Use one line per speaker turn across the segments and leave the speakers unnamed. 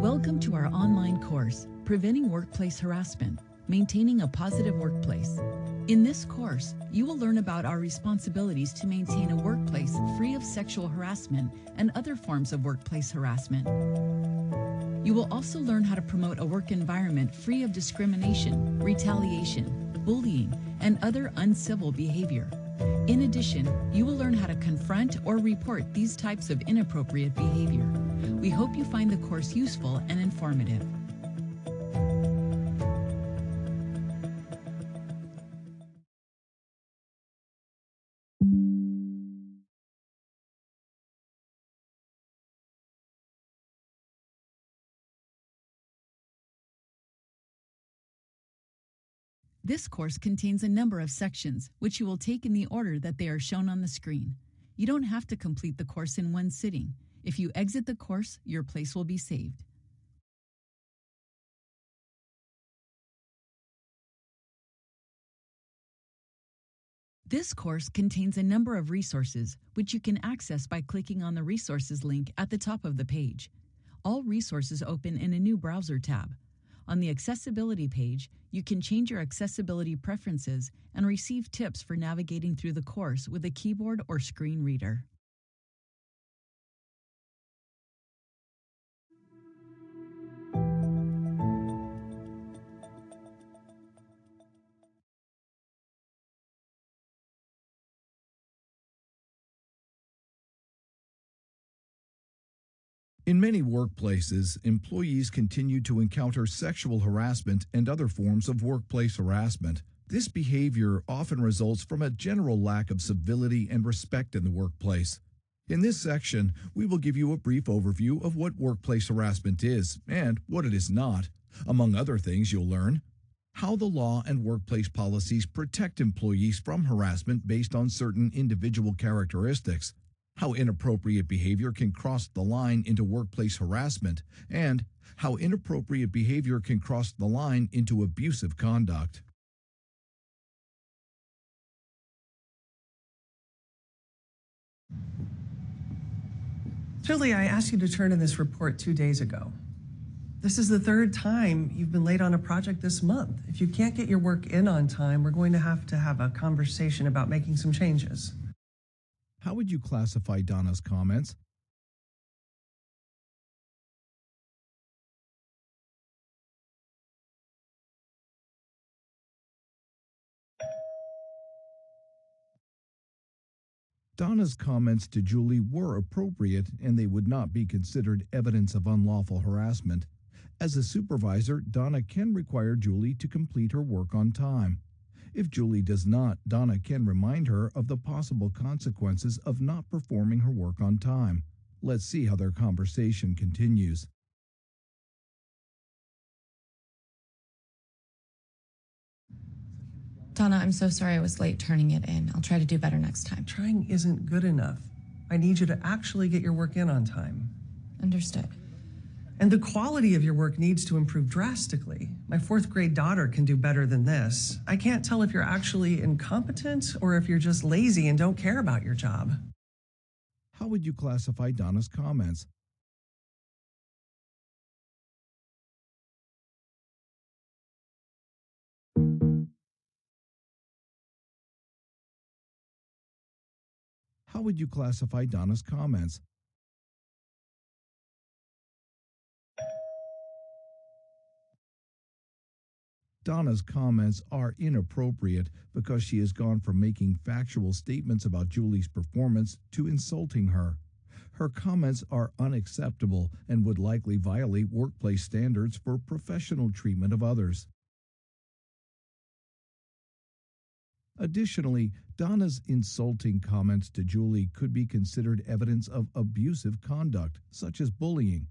Welcome to our online course, Preventing Workplace Harassment, Maintaining a Positive Workplace. In this course, you will learn about our responsibilities to maintain a workplace free of sexual harassment and other forms of workplace harassment. You will also learn how to promote a work environment free of discrimination, retaliation, bullying, and other uncivil behavior. In addition, you will learn how to confront or report these types of inappropriate behavior. We hope you find the course useful and informative. This course contains a number of sections, which you will take in the order that they are shown on the screen. You don't have to complete the course in one sitting. If you exit the course, your place will be saved. This course contains a number of resources, which you can access by clicking on the Resources link at the top of the page. All resources open in a new browser tab. On the Accessibility page, you can change your accessibility preferences and receive tips for navigating through the course with a keyboard or screen reader.
In many workplaces, employees continue to encounter sexual harassment and other forms of workplace harassment. This behavior often results from a general lack of civility and respect in the workplace. In this section, we will give you a brief overview of what workplace harassment is and what it is not. Among other things, you'll learn how the law and workplace policies protect employees from harassment based on certain individual characteristics, how inappropriate behavior can cross the line into workplace harassment, and how inappropriate behavior can cross the line into abusive conduct.
Julie, I asked you to turn in this report 2 days ago. This is the third time you've been late on a project this month. If you can't get your work in on time, we're going to have a conversation about making some changes.
How would you classify Donna's comments? Donna's comments to Julie were appropriate, and they would not be considered evidence of unlawful harassment. As a supervisor, Donna can require Julie to complete her work on time. If Julie does not, Donna can remind her of the possible consequences of not performing her work on time. Let's see how their conversation continues.
Donna, I'm so sorry I was late turning it in. I'll try to do better next time.
Trying isn't good enough. I need you to actually get your work in on time.
Understood.
And the quality of your work needs to improve drastically. My 4th grade daughter can do better than this. I can't tell if you're actually incompetent or if you're just lazy and don't care about your job.
How would you classify Donna's comments? How would you classify Donna's comments? Donna's comments are inappropriate because she has gone from making factual statements about Julie's performance to insulting her. Her comments are unacceptable and would likely violate workplace standards for professional treatment of others. Additionally, Donna's insulting comments to Julie could be considered evidence of abusive conduct, such as bullying.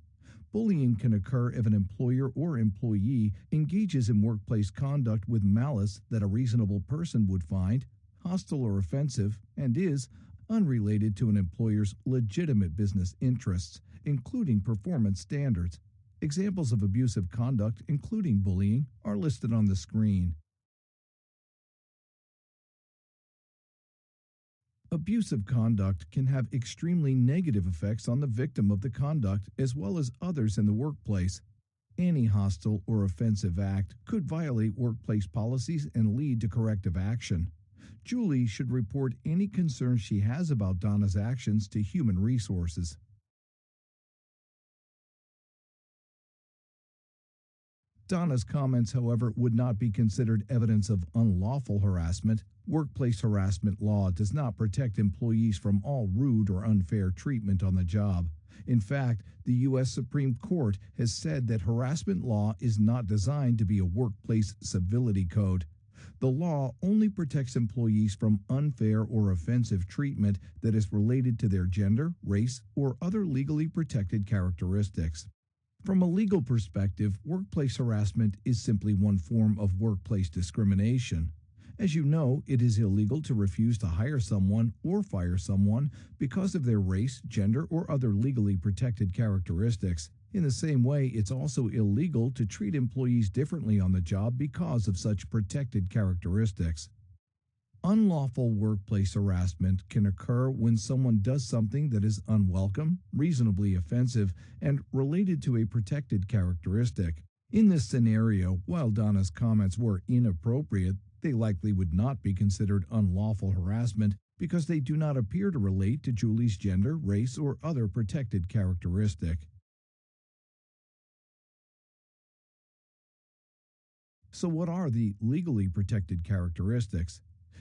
Bullying can occur if an employer or employee engages in workplace conduct with malice that a reasonable person would find hostile or offensive and is unrelated to an employer's legitimate business interests, including performance standards. Examples of abusive conduct, including bullying, are listed on the screen. Abusive conduct can have extremely negative effects on the victim of the conduct as well as others in the workplace. Any hostile or offensive act could violate workplace policies and lead to corrective action. Julie should report any concerns she has about Donna's actions to Human Resources. Donna's comments, however, would not be considered evidence of unlawful harassment. Workplace harassment law does not protect employees from all rude or unfair treatment on the job. In fact, the U.S. Supreme Court has said that harassment law is not designed to be a workplace civility code. The law only protects employees from unfair or offensive treatment that is related to their gender, race, or other legally protected characteristics. From a legal perspective, workplace harassment is simply one form of workplace discrimination. As you know, it is illegal to refuse to hire someone or fire someone because of their race, gender, or other legally protected characteristics. In the same way, it's also illegal to treat employees differently on the job because of such protected characteristics. Unlawful workplace harassment can occur when someone does something that is unwelcome, reasonably offensive, and related to a protected characteristic. In this scenario, while Donna's comments were inappropriate, they likely would not be considered unlawful harassment because they do not appear to relate to Julie's gender, race, or other protected characteristic. So what are the legally protected characteristics?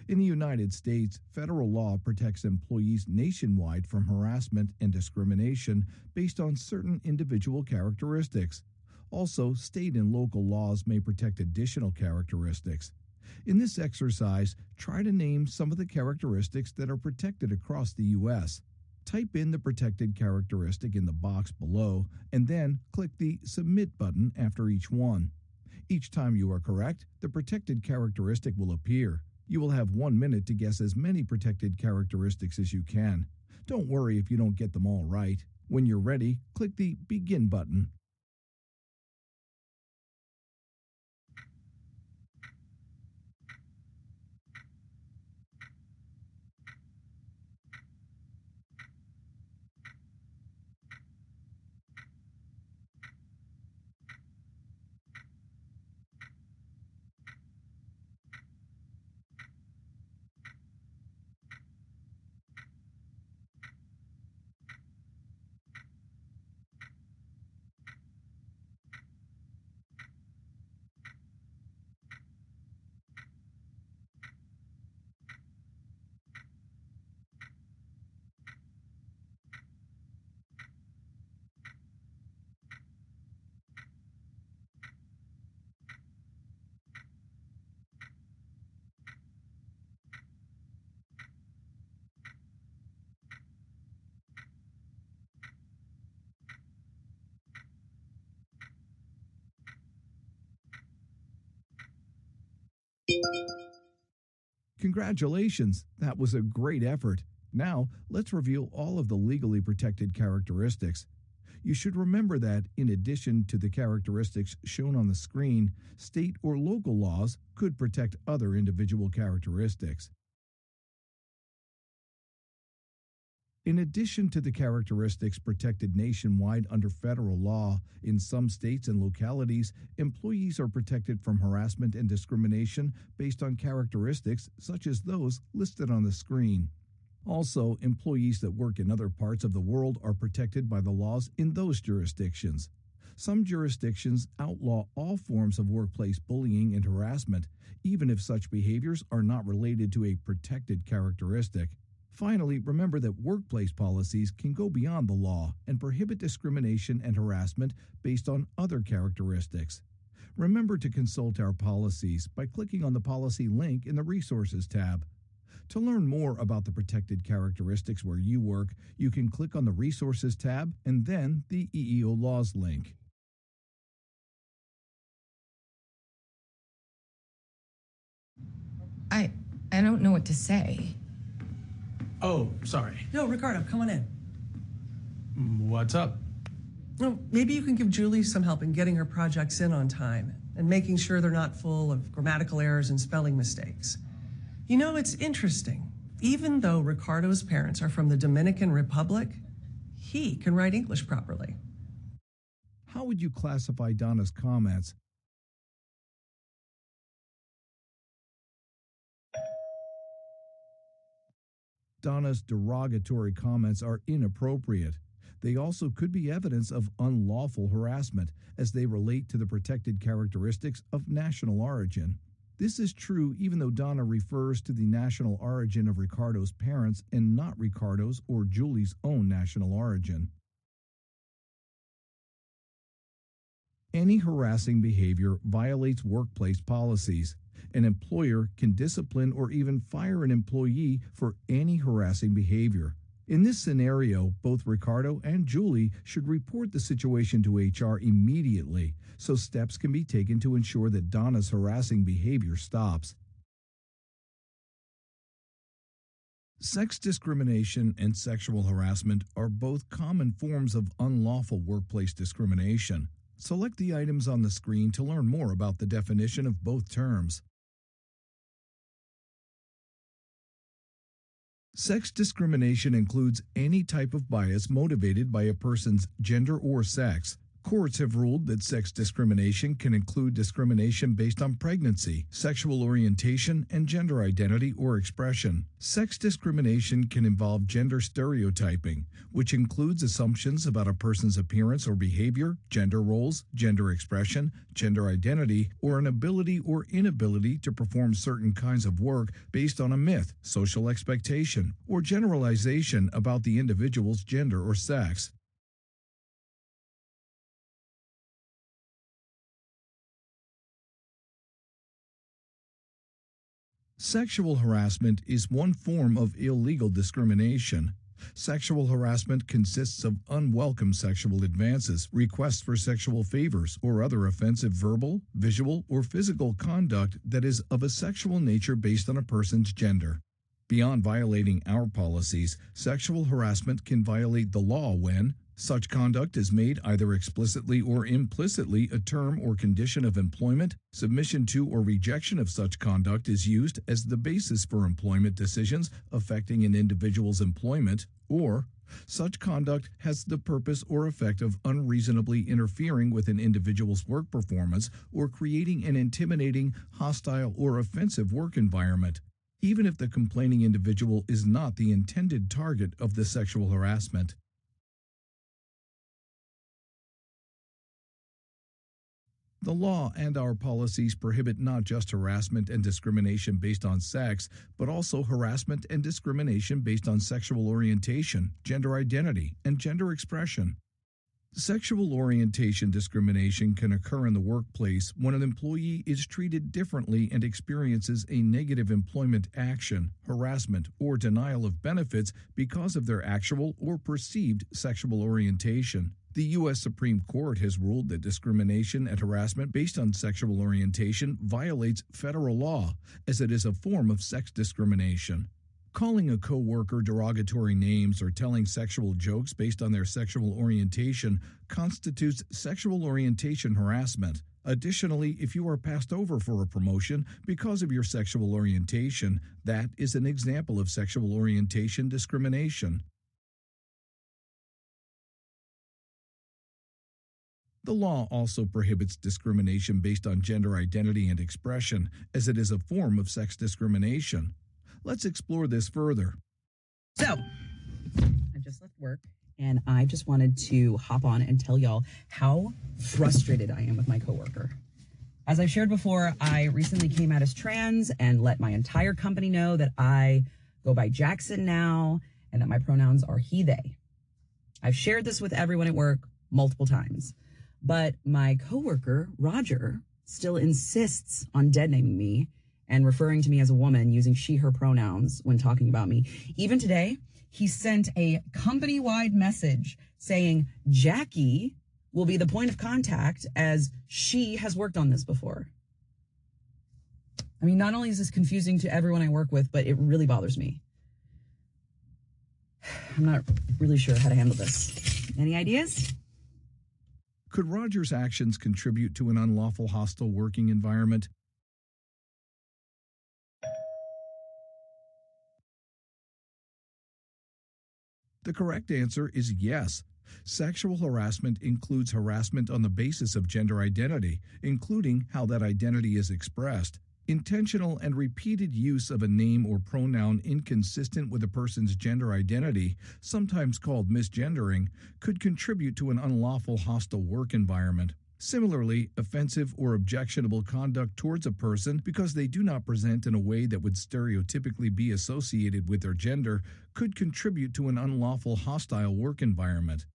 In the United States, federal law protects employees nationwide from harassment and discrimination based on certain individual characteristics. Also, state and local laws may protect additional characteristics. In this exercise, try to name some of the characteristics that are protected across the U.S. Type in the protected characteristic in the box below, and then click the Submit button after each one. Each time you are correct, the protected characteristic will appear. You will have 1 minute to guess as many protected characteristics as you can. Don't worry if you don't get them all right. When you're ready, click the Begin button. Congratulations! That was a great effort. Now, let's review all of the legally protected characteristics. You should remember that, in addition to the characteristics shown on the screen, state or local laws could protect other individual characteristics. In addition to the characteristics protected nationwide under federal law, in some states and localities, employees are protected from harassment and discrimination based on characteristics such as those listed on the screen. Also, employees that work in other parts of the world are protected by the laws in those jurisdictions. Some jurisdictions outlaw all forms of workplace bullying and harassment, even if such behaviors are not related to a protected characteristic. Finally, remember that workplace policies can go beyond the law and prohibit discrimination and harassment based on other characteristics. Remember to consult our policies by clicking on the policy link in the Resources tab. To learn more about the protected characteristics where you work, you can click on the Resources tab and then the EEO Laws link.
I don't know what to say.
Oh, sorry.
Yo, Ricardo, come on in.
What's up?
Well, maybe you can give Julie some help in getting her projects in on time and making sure they're not full of grammatical errors and spelling mistakes. You know, it's interesting. Even though Ricardo's parents are from the Dominican Republic, he can write English properly.
How would you classify Donna's comments? Donna's derogatory comments are inappropriate. They also could be evidence of unlawful harassment as they relate to the protected characteristics of national origin. This is true even though Donna refers to the national origin of Ricardo's parents and not Ricardo's or Julie's own national origin. Any harassing behavior violates workplace policies. An employer can discipline or even fire an employee for any harassing behavior. In this scenario, both Ricardo and Julie should report the situation to HR immediately so steps can be taken to ensure that Donna's harassing behavior stops. Sex discrimination and sexual harassment are both common forms of unlawful workplace discrimination. Select the items on the screen to learn more about the definition of both terms. Sex discrimination includes any type of bias motivated by a person's gender or sex. Courts have ruled that sex discrimination can include discrimination based on pregnancy, sexual orientation, and gender identity or expression. Sex discrimination can involve gender stereotyping, which includes assumptions about a person's appearance or behavior, gender roles, gender expression, gender identity, or an ability or inability to perform certain kinds of work based on a myth, social expectation, or generalization about the individual's gender or sex. Sexual harassment is one form of illegal discrimination. Sexual harassment consists of unwelcome sexual advances, requests for sexual favors, or other offensive verbal, visual, or physical conduct that is of a sexual nature based on a person's gender. Beyond violating our policies, sexual harassment can violate the law when such conduct is made either explicitly or implicitly a term or condition of employment, submission to or rejection of such conduct is used as the basis for employment decisions affecting an individual's employment, or such conduct has the purpose or effect of unreasonably interfering with an individual's work performance or creating an intimidating, hostile, or offensive work environment, even if the complaining individual is not the intended target of the sexual harassment. The law and our policies prohibit not just harassment and discrimination based on sex, but also harassment and discrimination based on sexual orientation, gender identity, and gender expression. Sexual orientation discrimination can occur in the workplace when an employee is treated differently and experiences a negative employment action, harassment, or denial of benefits because of their actual or perceived sexual orientation. The U.S. Supreme Court has ruled that discrimination and harassment based on sexual orientation violates federal law, as it is a form of sex discrimination. Calling a coworker derogatory names or telling sexual jokes based on their sexual orientation constitutes sexual orientation harassment. Additionally, if you are passed over for a promotion because of your sexual orientation, that is an example of sexual orientation discrimination. The law also prohibits discrimination based on gender identity and expression, as it is a form of sex discrimination. Let's explore this further.
So, I just left work, and I just wanted to hop on and tell y'all how frustrated I am with my coworker. As I've shared before, I recently came out as trans and let my entire company know that I go by Jackson now and that my pronouns are he, they. I've shared this with everyone at work multiple times. But my coworker, Roger, still insists on dead naming me and referring to me as a woman using she, her pronouns when talking about me. Even today, he sent a company-wide message saying Jackie will be the point of contact as she has worked on this before. I mean, not only is this confusing to everyone I work with, but it really bothers me. I'm not really sure how to handle this. Any ideas?
Could Roger's actions contribute to an unlawful hostile working environment? The correct answer is yes. Sexual harassment includes harassment on the basis of gender identity, including how that identity is expressed. Intentional and repeated use of a name or pronoun inconsistent with a person's gender identity, sometimes called misgendering, could contribute to an unlawful hostile work environment. Similarly, offensive or objectionable conduct towards a person because they do not present in a way that would stereotypically be associated with their gender could contribute to an unlawful hostile work environment.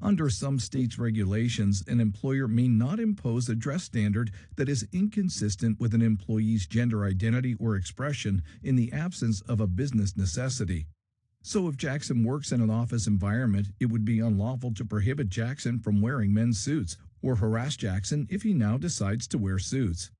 Under some states' regulations, an employer may not impose a dress standard that is inconsistent with an employee's gender identity or expression in the absence of a business necessity. So if Jackson works in an office environment, it would be unlawful to prohibit Jackson from wearing men's suits or harass Jackson if he now decides to wear suits.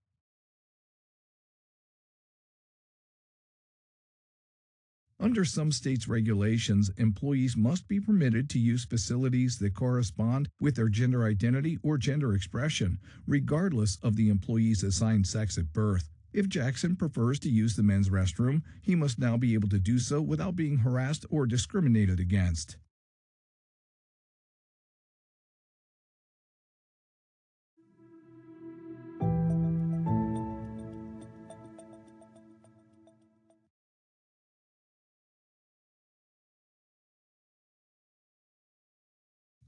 Under some states' regulations, employees must be permitted to use facilities that correspond with their gender identity or gender expression, regardless of the employee's assigned sex at birth. If Jackson prefers to use the men's restroom, he must now be able to do so without being harassed or discriminated against.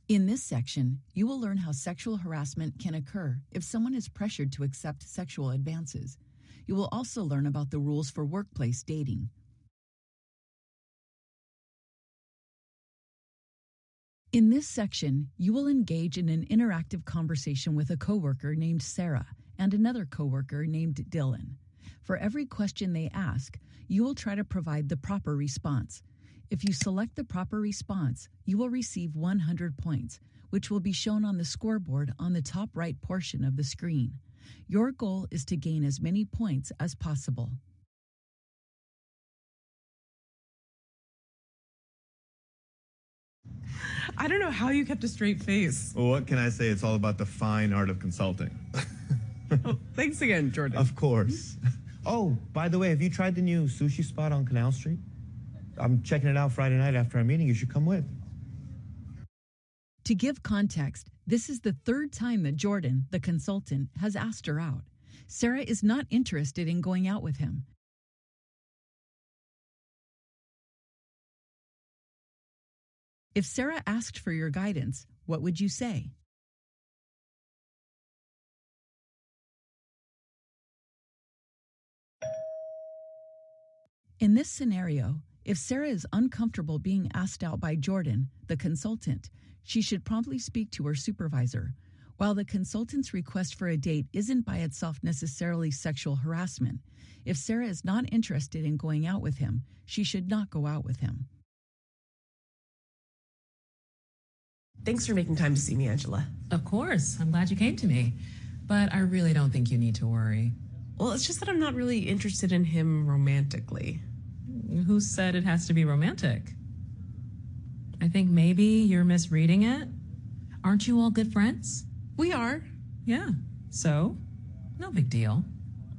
In this section, you will learn how sexual harassment can occur if someone is pressured to accept sexual advances. You will also learn about the rules for workplace dating. In this section, you will engage in an interactive conversation with a coworker named Sarah and another coworker named Dylan. For every question they ask, you will try to provide the proper response. If you select the proper response, you will receive 100 points, which will be shown on the scoreboard on the top right portion of the screen. Your goal is to gain as many points as possible.
I don't know how you kept a straight face.
Well, what can I say? It's all about the fine art of consulting.
Oh, thanks again, Jordan.
Of course. Oh, by the way, have you tried the new sushi spot on Canal Street? I'm checking it out Friday night after our meeting. You should come with.
To give context, this is the third time that Jordan, the consultant, has asked her out. Sarah is not interested in going out with him. If Sarah asked for your guidance, what would you say? In this scenario, if Sarah is uncomfortable being asked out by Jordan, the consultant, she should promptly speak to her supervisor. While the consultant's request for a date isn't by itself necessarily sexual harassment, if Sarah is not interested in going out with him, she should not go out with him.
Thanks for making time to see me, Angela.
Of course. I'm glad you came to me. But I really don't think you need to worry.
Well, it's just that I'm not really interested in him romantically.
Who said it has to be romantic? I think maybe you're misreading it. Aren't you all good friends?
We are.
Yeah. So, no big deal.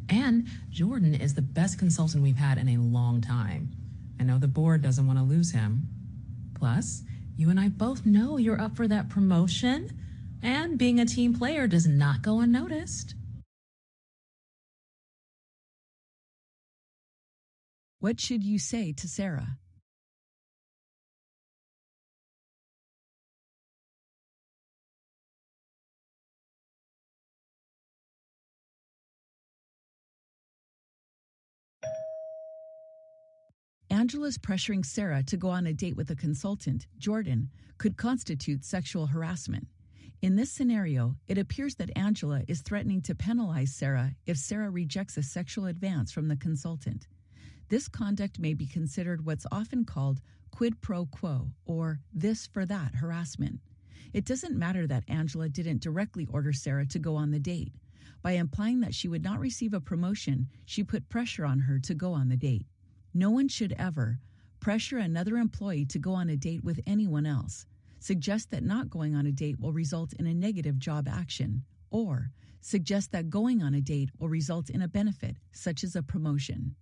And Jordan is the best consultant we've had in a long time. I know the board doesn't want to lose him. Plus, you and I both know you're up for that promotion, and being a team player does not go unnoticed.
What should you say to Sarah? Angela's pressuring Sarah to go on a date with a consultant, Jordan, could constitute sexual harassment. In this scenario, it appears that Angela is threatening to penalize Sarah if Sarah rejects a sexual advance from the consultant. This conduct may be considered what's often called quid pro quo, or this for that harassment. It doesn't matter that Angela didn't directly order Sarah to go on the date. By implying that she would not receive a promotion, she put pressure on her to go on the date. No one should ever pressure another employee to go on a date with anyone else, suggest that not going on a date will result in a negative job action, or suggest that going on a date will result in a benefit, such as a promotion.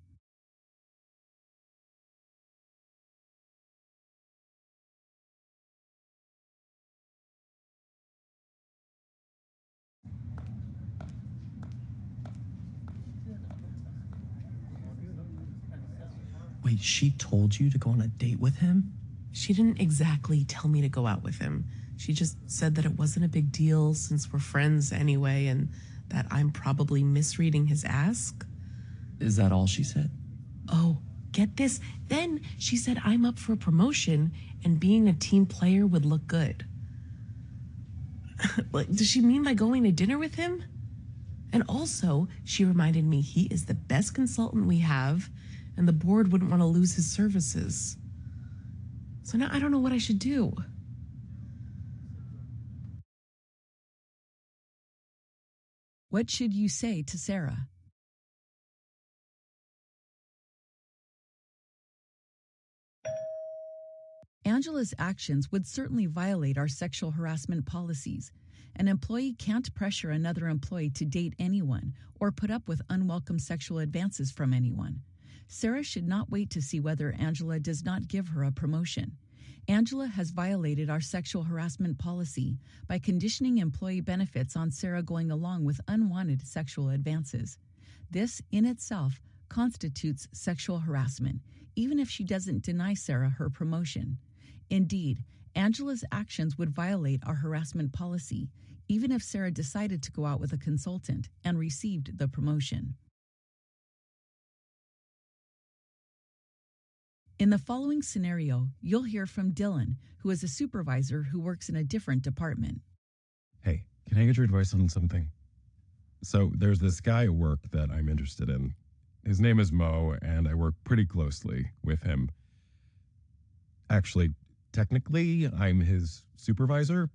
Wait, she told you to go on a date with him?
She didn't exactly tell me to go out with him. She just said that it wasn't a big deal since we're friends anyway, and that I'm probably misreading his ask.
Is that all she said?
Oh, get this. Then she said I'm up for a promotion and being a team player would look good. Like, does she mean by going to dinner with him? And also, she reminded me he is the best consultant we have, and the board wouldn't want to lose his services. So now I don't know what I should do.
What should you say to Sarah? Angela's actions would certainly violate our sexual harassment policies. An employee can't pressure another employee to date anyone or put up with unwelcome sexual advances from anyone. Sarah should not wait to see whether Angela does not give her a promotion. Angela has violated our sexual harassment policy by conditioning employee benefits on Sarah going along with unwanted sexual advances. This, in itself, constitutes sexual harassment, even if she doesn't deny Sarah her promotion. Indeed, Angela's actions would violate our harassment policy, even if Sarah decided to go out with a consultant and received the promotion. In the following scenario, you'll hear from Dylan, who is a supervisor who works in a different department.
Hey, can I get your advice on something? So there's this guy at work that I'm interested in. His name is Mo, and I work pretty closely with him. Actually, technically, I'm his supervisor.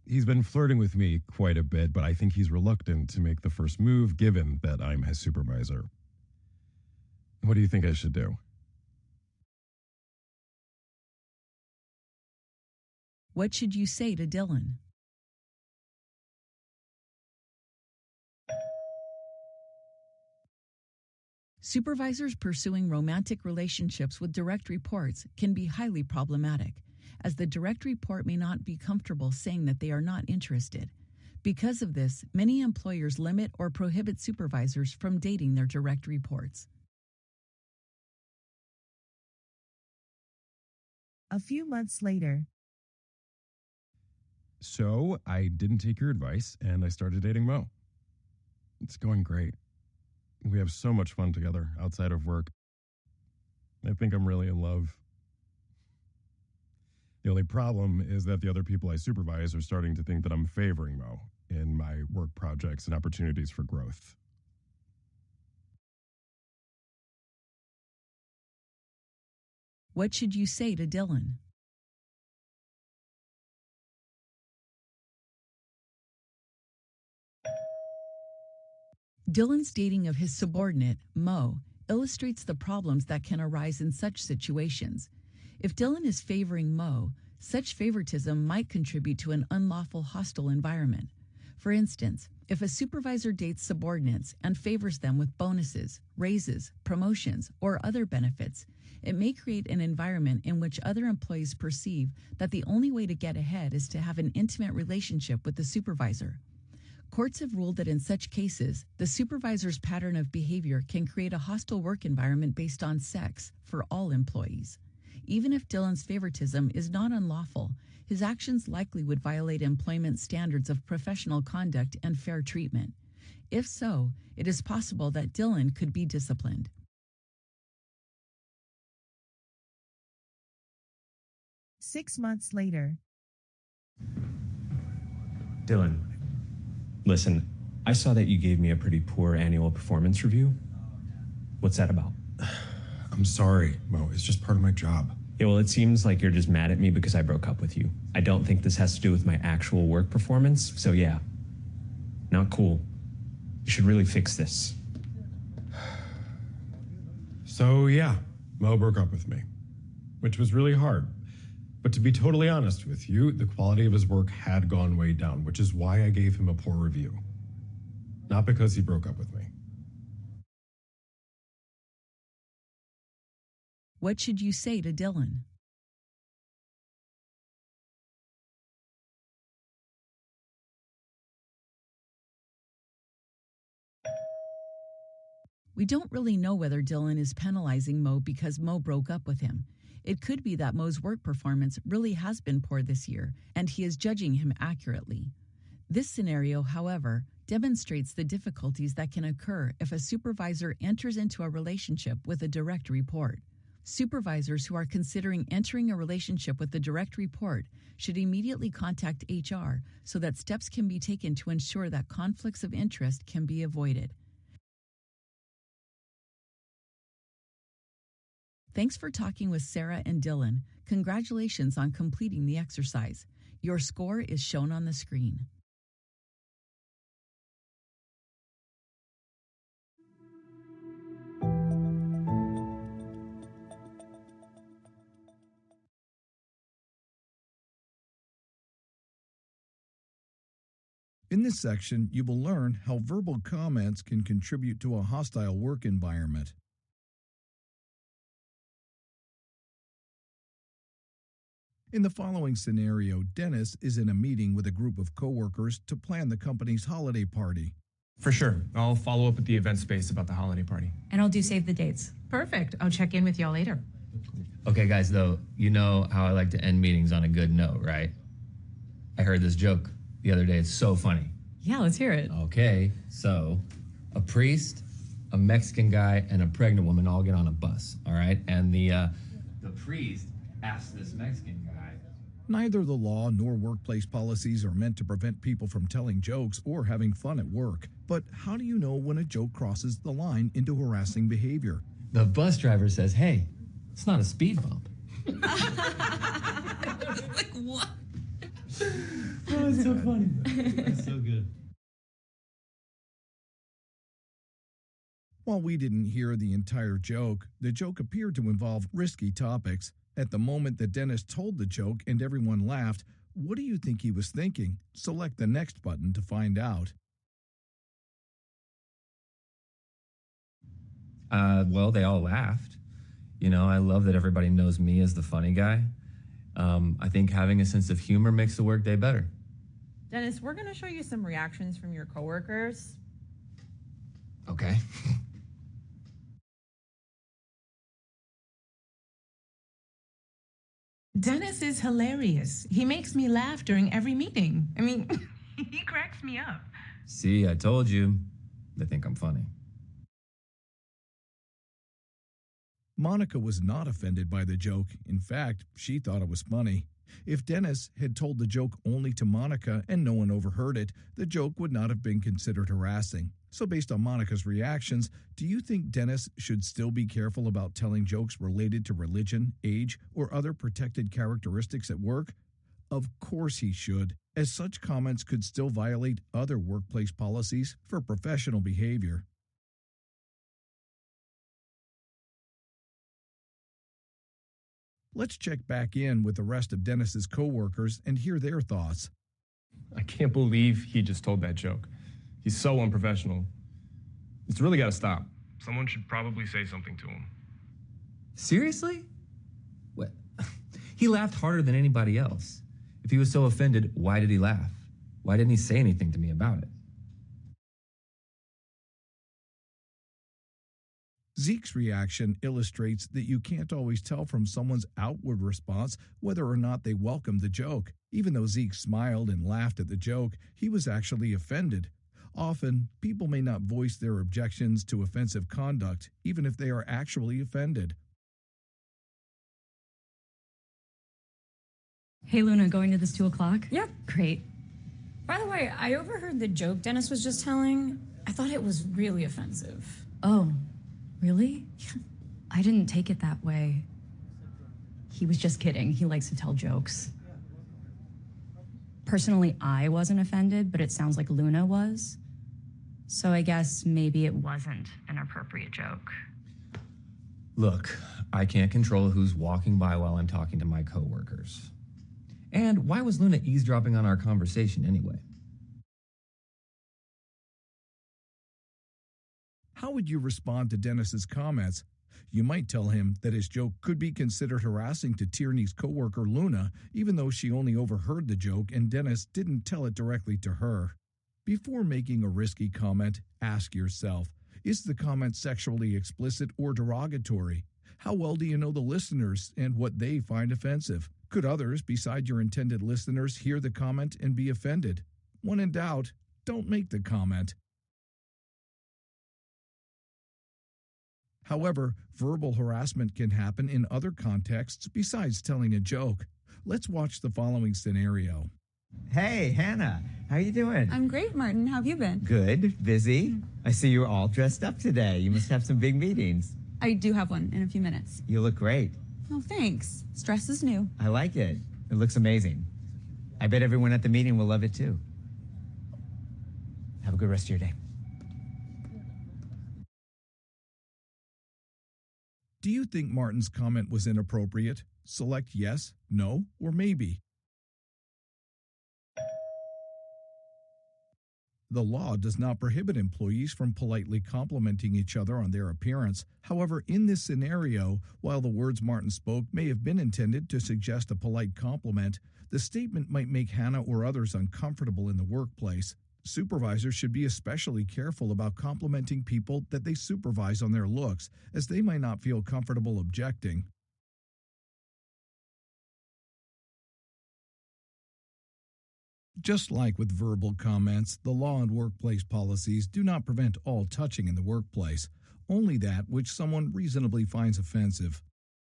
He's been flirting with me quite a bit, but I think he's reluctant to make the first move given that I'm his supervisor. What do you think I should do?
What should you say to Dylan? Supervisors pursuing romantic relationships with direct reports can be highly problematic, as the direct report may not be comfortable saying that they are not interested. Because of this, many employers limit or prohibit supervisors from dating their direct reports.
A few months later.
So I didn't take your advice, and I started dating Mo. It's going great. We have so much fun together outside of work. I think I'm really in love. The only problem is that the other people I supervise are starting to think that I'm favoring Mo in my work projects and opportunities for growth.
What should you say to Dylan? Dylan's dating of his subordinate, Mo, illustrates the problems that can arise in such situations. If Dylan is favoring Mo, such favoritism might contribute to an unlawful hostile environment. For instance, if a supervisor dates subordinates and favors them with bonuses, raises, promotions, or other benefits, it may create an environment in which other employees perceive that the only way to get ahead is to have an intimate relationship with the supervisor. Courts have ruled that in such cases, the supervisor's pattern of behavior can create a hostile work environment based on sex for all employees. Even if Dylan's favoritism is not unlawful, his actions likely would violate employment standards of professional conduct and fair treatment. If so, it is possible that Dylan could be disciplined.
Six months later.
Dylan, listen, I saw that you gave me a pretty poor annual performance review. What's that about?
I'm sorry, Mo. It's just part of my job.
Yeah, well, it seems like you're just mad at me because I broke up with you. I don't think this has to do with my actual work performance, so yeah. Not cool. You should really fix this.
So yeah, Mo broke up with me, which was really hard. But to be totally honest with you, the quality of his work had gone way down, which is why I gave him a poor review. Not because he broke up with me.
What should you say to Dylan? We don't really know whether Dylan is penalizing Mo because Mo broke up with him. It could be that Mo's work performance really has been poor this year, and he is judging him accurately. This scenario, however, demonstrates the difficulties that can occur if a supervisor enters into a relationship with a direct report. Supervisors who are considering entering a relationship with a direct report should immediately contact HR so that steps can be taken to ensure that conflicts of interest can be avoided. Thanks for talking with Sarah and Dylan. Congratulations on completing the exercise. Your score is shown on the screen.
In this section, you will learn how verbal comments can contribute to a hostile work environment. In the following scenario, Dennis is in a meeting with a group of coworkers to plan the company's holiday party.
For sure. I'll follow up with the event space about the holiday party.
And I'll do save the dates.
Perfect. I'll check in with y'all later.
Okay, guys, though, you know how I like to end meetings on a good note, right? I heard this joke the other day. It's so funny.
Yeah, let's hear it.
Okay, so a priest, a Mexican guy, and a pregnant woman all get on a bus, all right? And the priest asks this Mexican guy.
Neither the law nor workplace policies are meant to prevent people from telling jokes or having fun at work. But how do you know when a joke crosses the line into harassing behavior?
The bus driver says, hey, it's not a speed bump.
Like, what?
Oh, it's so funny. It's so good.
While we didn't hear the entire joke, the joke appeared to involve risky topics. At the moment that Dennis told the joke and everyone laughed, what do you think he was thinking? Select the next button to find out.
Well, they all laughed. You know, I love that everybody knows me as the funny guy. I think having a sense of humor makes the workday better.
Dennis, we're going to show you some reactions from your coworkers.
Okay.
Dennis is hilarious. He makes me laugh during every meeting. I mean, he cracks me up.
See, I told you. They think I'm funny.
Monica was not offended by the joke. In fact, she thought it was funny. If Dennis had told the joke only to Monica and no one overheard it, the joke would not have been considered harassing. So based on Monica's reactions, do you think Dennis should still be careful about telling jokes related to religion, age, or other protected characteristics at work? Of course he should, as such comments could still violate other workplace policies for professional behavior. Let's check back in with the rest of Dennis's coworkers and hear their thoughts.
I can't believe he just told that joke. He's so unprofessional. It's really got to stop. Someone should probably say something to him.
Seriously? What? He laughed harder than anybody else. If he was so offended, why did he laugh? Why didn't he say anything to me about it?
Zeke's reaction illustrates that you can't always tell from someone's outward response whether or not they welcomed the joke. Even though Zeke smiled and laughed at the joke, he was actually offended. Often, people may not voice their objections to offensive conduct, even if they are actually offended.
Hey, Luna, going to this 2 o'clock?
Yep.
Great.
By the way, I overheard the joke Dennis was just telling. I thought it was really offensive.
Oh, really? I didn't take it that way. He was just kidding. He likes to tell jokes. Personally, I wasn't offended, but it sounds like Luna was. So I guess maybe it wasn't an appropriate joke.
Look, I can't control who's walking by while I'm talking to my coworkers. And why was Luna eavesdropping on our conversation anyway?
How would you respond to Dennis's comments? You might tell him that his joke could be considered harassing to Tierney's coworker Luna, even though she only overheard the joke and Dennis didn't tell it directly to her. Before making a risky comment, ask yourself, Is the comment sexually explicit or derogatory? How well do you know the listeners and what they find offensive? Could others, beside your intended listeners, hear the comment and be offended? When in doubt, don't make the comment. However, verbal harassment can happen in other contexts besides telling a joke. Let's watch the following scenario.
Hey, Hannah, how you doing?
I'm great, Martin. How have you been?
Good. Busy? I see you're all dressed up today. You must have some big meetings.
I do have one in a few minutes.
You look great.
Oh, thanks. Stress is new.
I like it. It looks amazing. I bet everyone at the meeting will love it too. Have a good rest of your day.
Do you think Martin's comment was inappropriate? Select yes, no, or maybe. The law does not prohibit employees from politely complimenting each other on their appearance. However, in this scenario, while the words Martin spoke may have been intended to suggest a polite compliment, the statement might make Hannah or others uncomfortable in the workplace. Supervisors should be especially careful about complimenting people that they supervise on their looks, as they might not feel comfortable objecting. Just like with verbal comments, the law and workplace policies do not prevent all touching in the workplace, only that which someone reasonably finds offensive.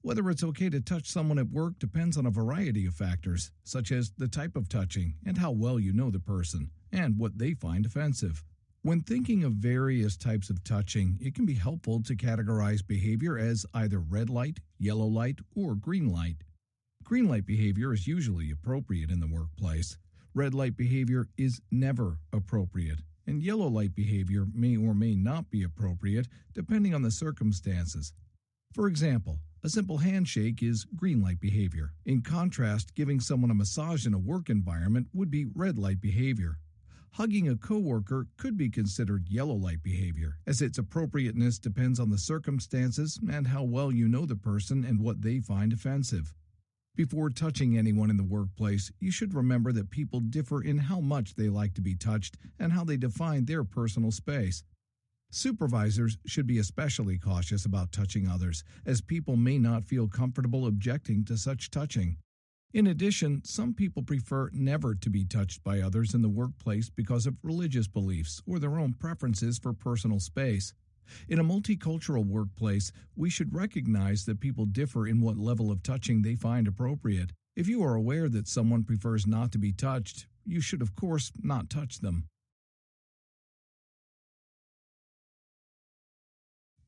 Whether it's okay to touch someone at work depends on a variety of factors, such as the type of touching and how well you know the person, and what they find offensive. When thinking of various types of touching, it can be helpful to categorize behavior as either red light, yellow light, or green light. Green light behavior is usually appropriate in the workplace. Red light behavior is never appropriate, and yellow light behavior may or may not be appropriate depending on the circumstances. For example, a simple handshake is green light behavior. In contrast, giving someone a massage in a work environment would be red light behavior. Hugging a coworker could be considered yellow light behavior, as its appropriateness depends on the circumstances and how well you know the person and what they find offensive. Before touching anyone in the workplace, you should remember that people differ in how much they like to be touched and how they define their personal space. Supervisors should be especially cautious about touching others, as people may not feel comfortable objecting to such touching. In addition, some people prefer never to be touched by others in the workplace because of religious beliefs or their own preferences for personal space. In a multicultural workplace, we should recognize that people differ in what level of touching they find appropriate. If you are aware that someone prefers not to be touched, you should, of course, not touch them.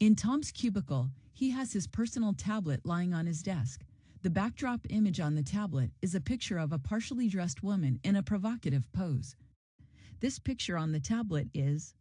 In Tom's cubicle, he has his personal tablet lying on his desk. The backdrop image on the tablet is a picture of a partially dressed woman in a provocative pose. This picture on the tablet is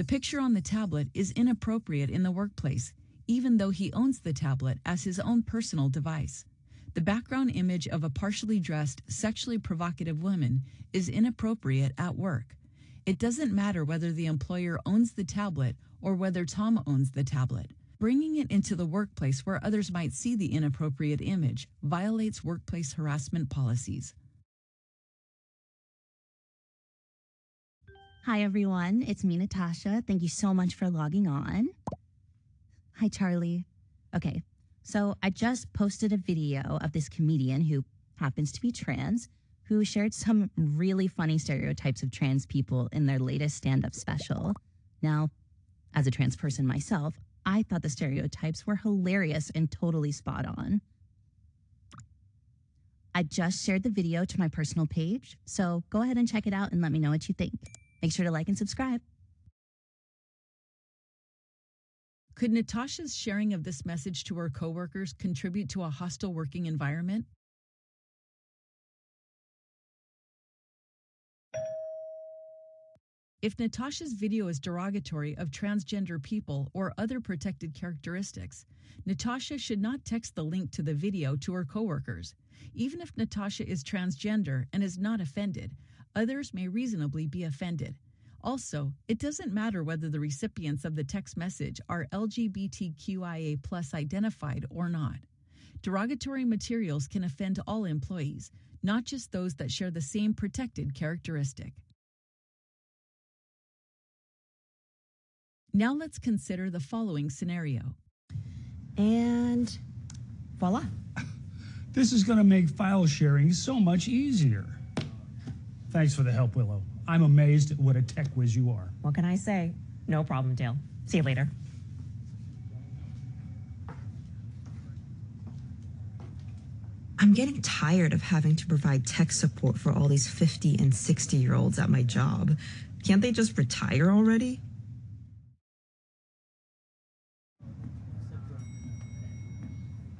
The picture on the tablet is inappropriate in the workplace, even though he owns the tablet as his own personal device. The background image of a partially dressed, sexually provocative woman is inappropriate at work. It doesn't matter whether the employer owns the tablet or whether Tom owns the tablet. Bringing it into the workplace where others might see the inappropriate image violates workplace harassment policies.
Hi, everyone. It's me, Natasha. Thank you so much for logging on. Hi, Charlie. Okay, so I just posted a video of this comedian who happens to be trans, who shared some really funny stereotypes of trans people in their latest stand-up special. Now, as a trans person myself, I thought the stereotypes were hilarious and totally spot on. I just shared the video to my personal page, so go ahead and check it out and let me know what you think. Make sure to like and subscribe.
Could Natasha's sharing of this message to her coworkers contribute to a hostile working environment? If Natasha's video is derogatory of transgender people or other protected characteristics, Natasha should not text the link to the video to her coworkers. Even if Natasha is transgender and is not offended, others may reasonably be offended. Also, it doesn't matter whether the recipients of the text message are LGBTQIA plus identified or not. Derogatory materials can offend all employees, not just those that share the same protected characteristic. Now let's consider the following scenario.
And voila.
This is going to make file sharing so much easier. Thanks for the help, Willow. I'm amazed at what a tech whiz you are.
What can I say? No problem, Dale. See you later.
I'm getting tired of having to provide tech support for all these 50 and 60-year-olds at my job. Can't they just retire already?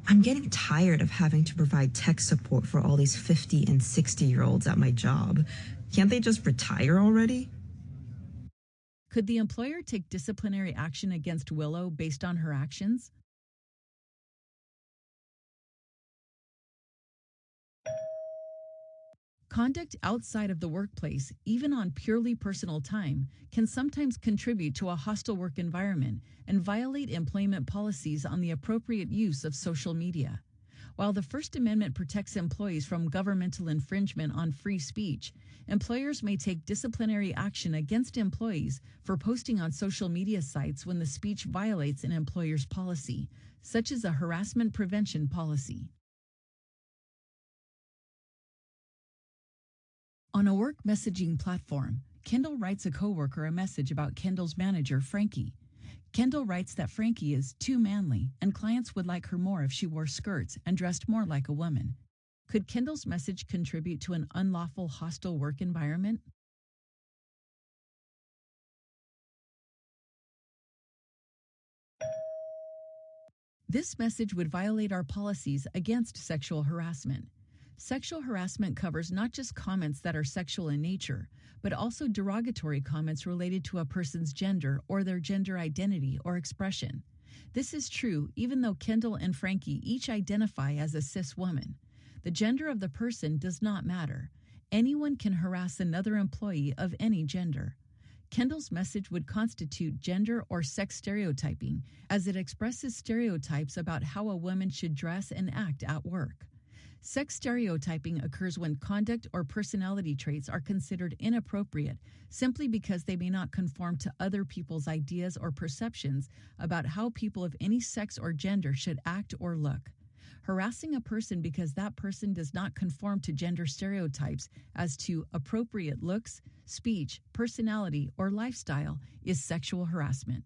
I'm getting tired of having to provide tech support for all these 50 and 60-year-olds at my job. Can't they just retire already?
Could the employer take disciplinary action against Willow based on her actions? Conduct outside of the workplace, even on purely personal time, can sometimes contribute to a hostile work environment and violate employment policies on the appropriate use of social media. While the First Amendment protects employees from governmental infringement on free speech, employers may take disciplinary action against employees for posting on social media sites when the speech violates an employer's policy, such as a harassment prevention policy. On a work messaging platform, Kendall writes a coworker a message about Kendall's manager, Frankie. Kendall writes that Frankie is too manly and clients would like her more if she wore skirts and dressed more like a woman. Could Kendall's message contribute to an unlawful hostile work environment? This message would violate our policies against sexual harassment. Sexual harassment covers not just comments that are sexual in nature, but also derogatory comments related to a person's gender or their gender identity or expression. This is true even though Kendall and Frankie each identify as a cis woman. The gender of the person does not matter. Anyone can harass another employee of any gender. Kendall's message would constitute gender or sex stereotyping, as it expresses stereotypes about how a woman should dress and act at work. Sex stereotyping occurs when conduct or personality traits are considered inappropriate simply because they may not conform to other people's ideas or perceptions about how people of any sex or gender should act or look. Harassing a person because that person does not conform to gender stereotypes as to appropriate looks, speech, personality, or lifestyle is sexual harassment.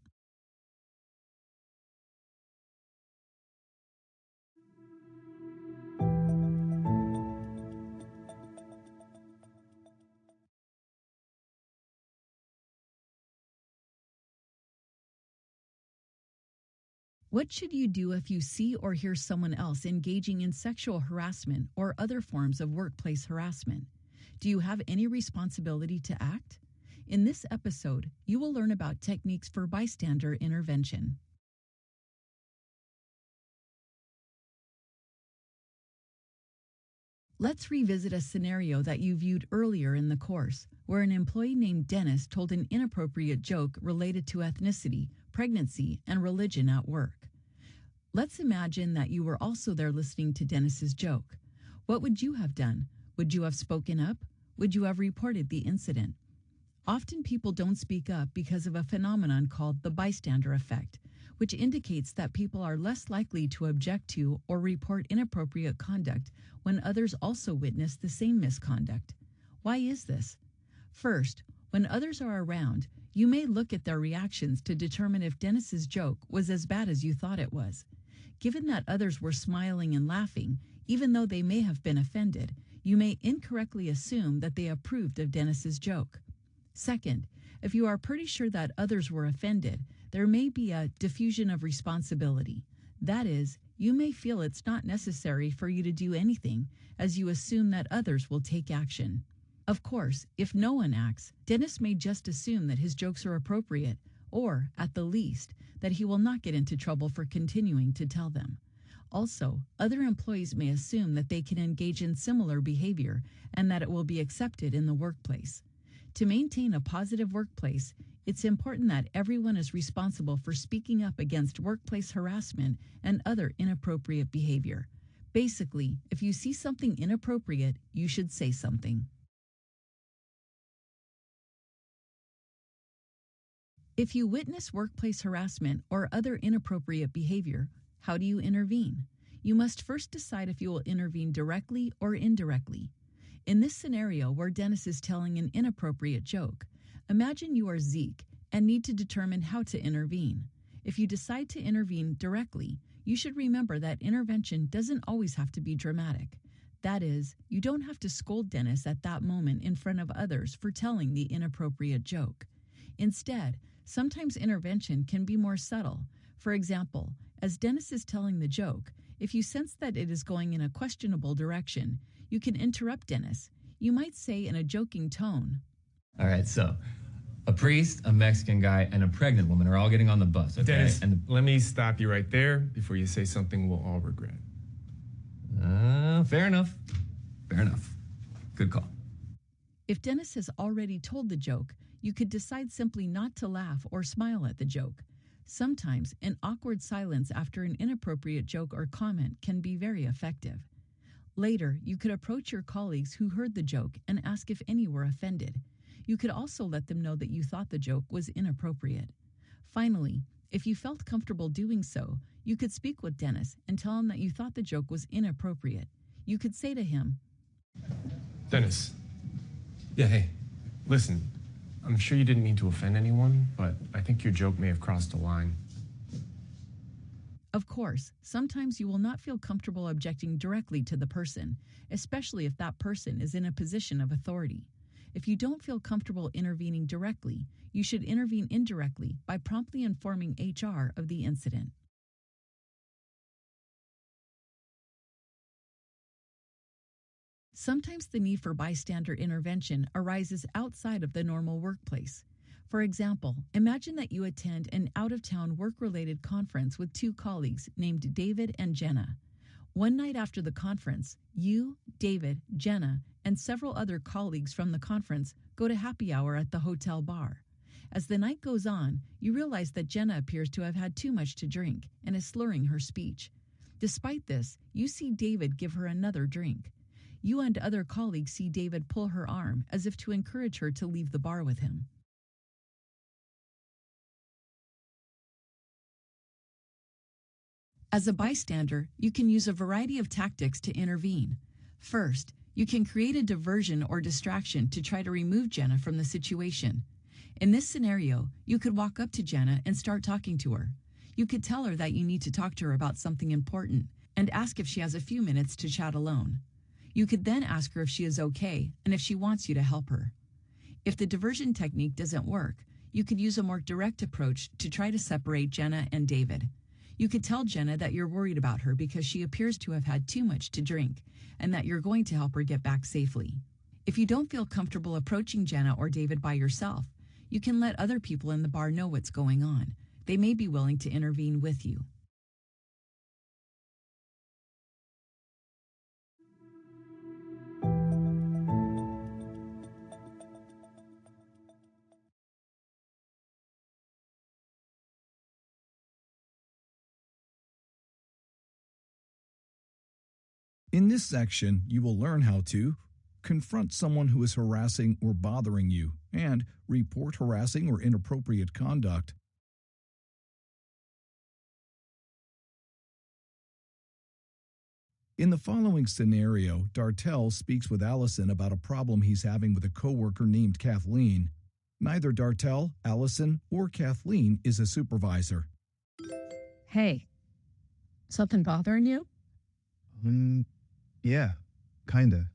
What should you do if you see or hear someone else engaging in sexual harassment or other forms of workplace harassment? Do you have any responsibility to act? In this episode, you will learn about techniques for bystander intervention. Let's revisit a scenario that you viewed earlier in the course, where an employee named Dennis told an inappropriate joke related to ethnicity, pregnancy, and religion at work. Let's imagine that you were also there listening to Dennis's joke. What would you have done? Would you have spoken up? Would you have reported the incident? Often people don't speak up because of a phenomenon called the bystander effect, which indicates that people are less likely to object to or report inappropriate conduct when others also witness the same misconduct. Why is this? First, when others are around, you may look at their reactions to determine if Dennis's joke was as bad as you thought it was. Given that others were smiling and laughing, even though they may have been offended, you may incorrectly assume that they approved of Dennis's joke. Second, if you are pretty sure that others were offended, there may be a diffusion of responsibility. That is, you may feel it's not necessary for you to do anything, as you assume that others will take action. Of course, if no one acts, Dennis may just assume that his jokes are appropriate, or, at the least, that he will not get into trouble for continuing to tell them. Also, other employees may assume that they can engage in similar behavior and that it will be accepted in the workplace. To maintain a positive workplace, it's important that everyone is responsible for speaking up against workplace harassment and other inappropriate behavior. Basically, if you see something inappropriate, you should say something. If you witness workplace harassment or other inappropriate behavior, how do you intervene? You must first decide if you will intervene directly or indirectly. In this scenario where Dennis is telling an inappropriate joke, imagine you are Zeke and need to determine how to intervene. If you decide to intervene directly, you should remember that intervention doesn't always have to be dramatic. That is, you don't have to scold Dennis at that moment in front of others for telling the inappropriate joke. Instead, sometimes intervention can be more subtle. For example, as Dennis is telling the joke, if you sense that it is going in a questionable direction, you can interrupt Dennis. You might say in a joking tone,
All right, so a priest, a Mexican guy, and a pregnant woman are all getting on the bus. Okay?
Dennis,
and
let me stop you right there before you say something we'll all regret.
fair enough. Fair enough. Good call.
If Dennis has already told the joke, you could decide simply not to laugh or smile at the joke. Sometimes an awkward silence after an inappropriate joke or comment can be very effective. Later, you could approach your colleagues who heard the joke and ask if any were offended. You could also let them know that you thought the joke was inappropriate. Finally, if you felt comfortable doing so, you could speak with Dennis and tell him that you thought the joke was inappropriate. You could say to him,
Dennis.
Yeah, hey.
Listen, I'm sure you didn't mean to offend anyone, but I think your joke may have crossed a line.
Of course, sometimes you will not feel comfortable objecting directly to the person, especially if that person is in a position of authority. If you don't feel comfortable intervening directly, you should intervene indirectly by promptly informing HR of the incident. Sometimes the need for bystander intervention arises outside of the normal workplace. For example, imagine that you attend an out-of-town work-related conference with two colleagues named David and Jenna. One night after the conference, you, David, Jenna, and several other colleagues from the conference go to happy hour at the hotel bar. As the night goes on, you realize that Jenna appears to have had too much to drink and is slurring her speech. Despite this, you see David give her another drink. You and other colleagues see David pull her arm as if to encourage her to leave the bar with him. As a bystander, you can use a variety of tactics to intervene. First, you can create a diversion or distraction to try to remove Jenna from the situation. In this scenario, you could walk up to Jenna and start talking to her. You could tell her that you need to talk to her about something important and ask if she has a few minutes to chat alone. You could then ask her if she is okay and if she wants you to help her. If the diversion technique doesn't work, you could use a more direct approach to try to separate Jenna and David. You could tell Jenna that you're worried about her because she appears to have had too much to drink and that you're going to help her get back safely. If you don't feel comfortable approaching Jenna or David by yourself, you can let other people in the bar know what's going on. They may be willing to intervene with you.
In this section, you will learn how to confront someone who is harassing or bothering you and report harassing or inappropriate conduct. In the following scenario, Dartel speaks with Allison about a problem he's having with a coworker named Kathleen. Neither Dartel, Allison, or Kathleen is a supervisor.
Hey, something bothering you?
Yeah, kinda.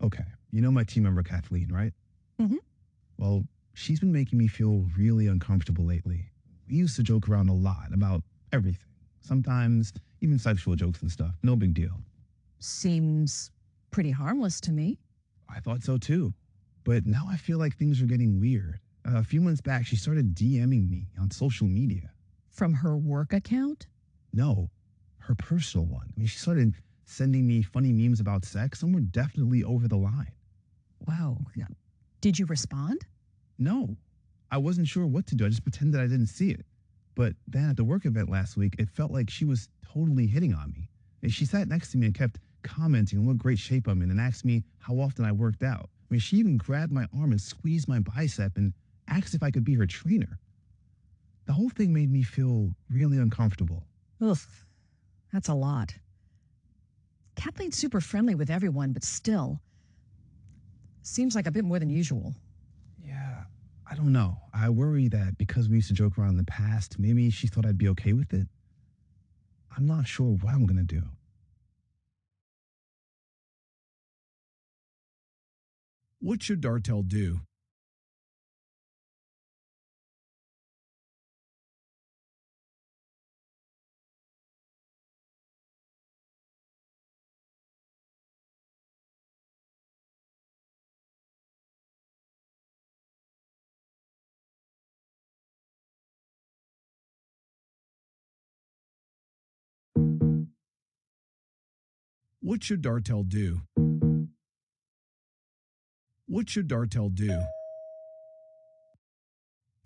Okay, you know my team member Kathleen, right?
Mm-hmm.
Well, she's been making me feel really uncomfortable lately. We used to joke around a lot about everything. Sometimes even sexual jokes and stuff. No big deal.
Seems pretty harmless to me.
I thought so too. But now I feel like things are getting weird. A few months back, she started DMing me on social media.
From her work account?
No, her personal one. I mean, she started sending me funny memes about sex, and we're definitely over the line.
Wow. Did you respond?
No, I wasn't sure what to do. I just pretended I didn't see it. But then at the work event last week, it felt like she was totally hitting on me. And she sat next to me and kept commenting on what great shape I'm in and asked me how often I worked out. I mean, she even grabbed my arm and squeezed my bicep and asked if I could be her trainer. The whole thing made me feel really uncomfortable.
Ugh, that's a lot. Kathleen's super friendly with everyone, but still, seems like a bit more than usual.
Yeah, I don't know. I worry that because we used to joke around in the past, maybe she thought I'd be okay with it. I'm not sure what I'm going to do.
What should Dartel do? What should Dartel do? What should Dartel do?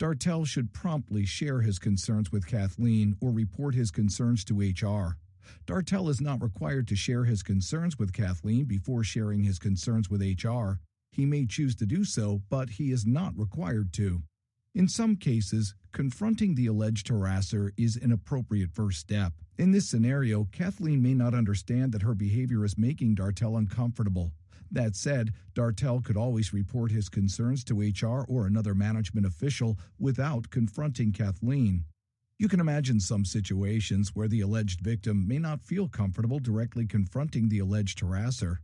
Dartel should promptly share his concerns with Kathleen or report his concerns to HR. Dartel is not required to share his concerns with Kathleen before sharing his concerns with HR. He may choose to do so, but he is not required to. In some cases, confronting the alleged harasser is an appropriate first step. In this scenario, Kathleen may not understand that her behavior is making Dartel uncomfortable. That said, Dartel could always report his concerns to HR or another management official without confronting Kathleen. You can imagine some situations where the alleged victim may not feel comfortable directly confronting the alleged harasser.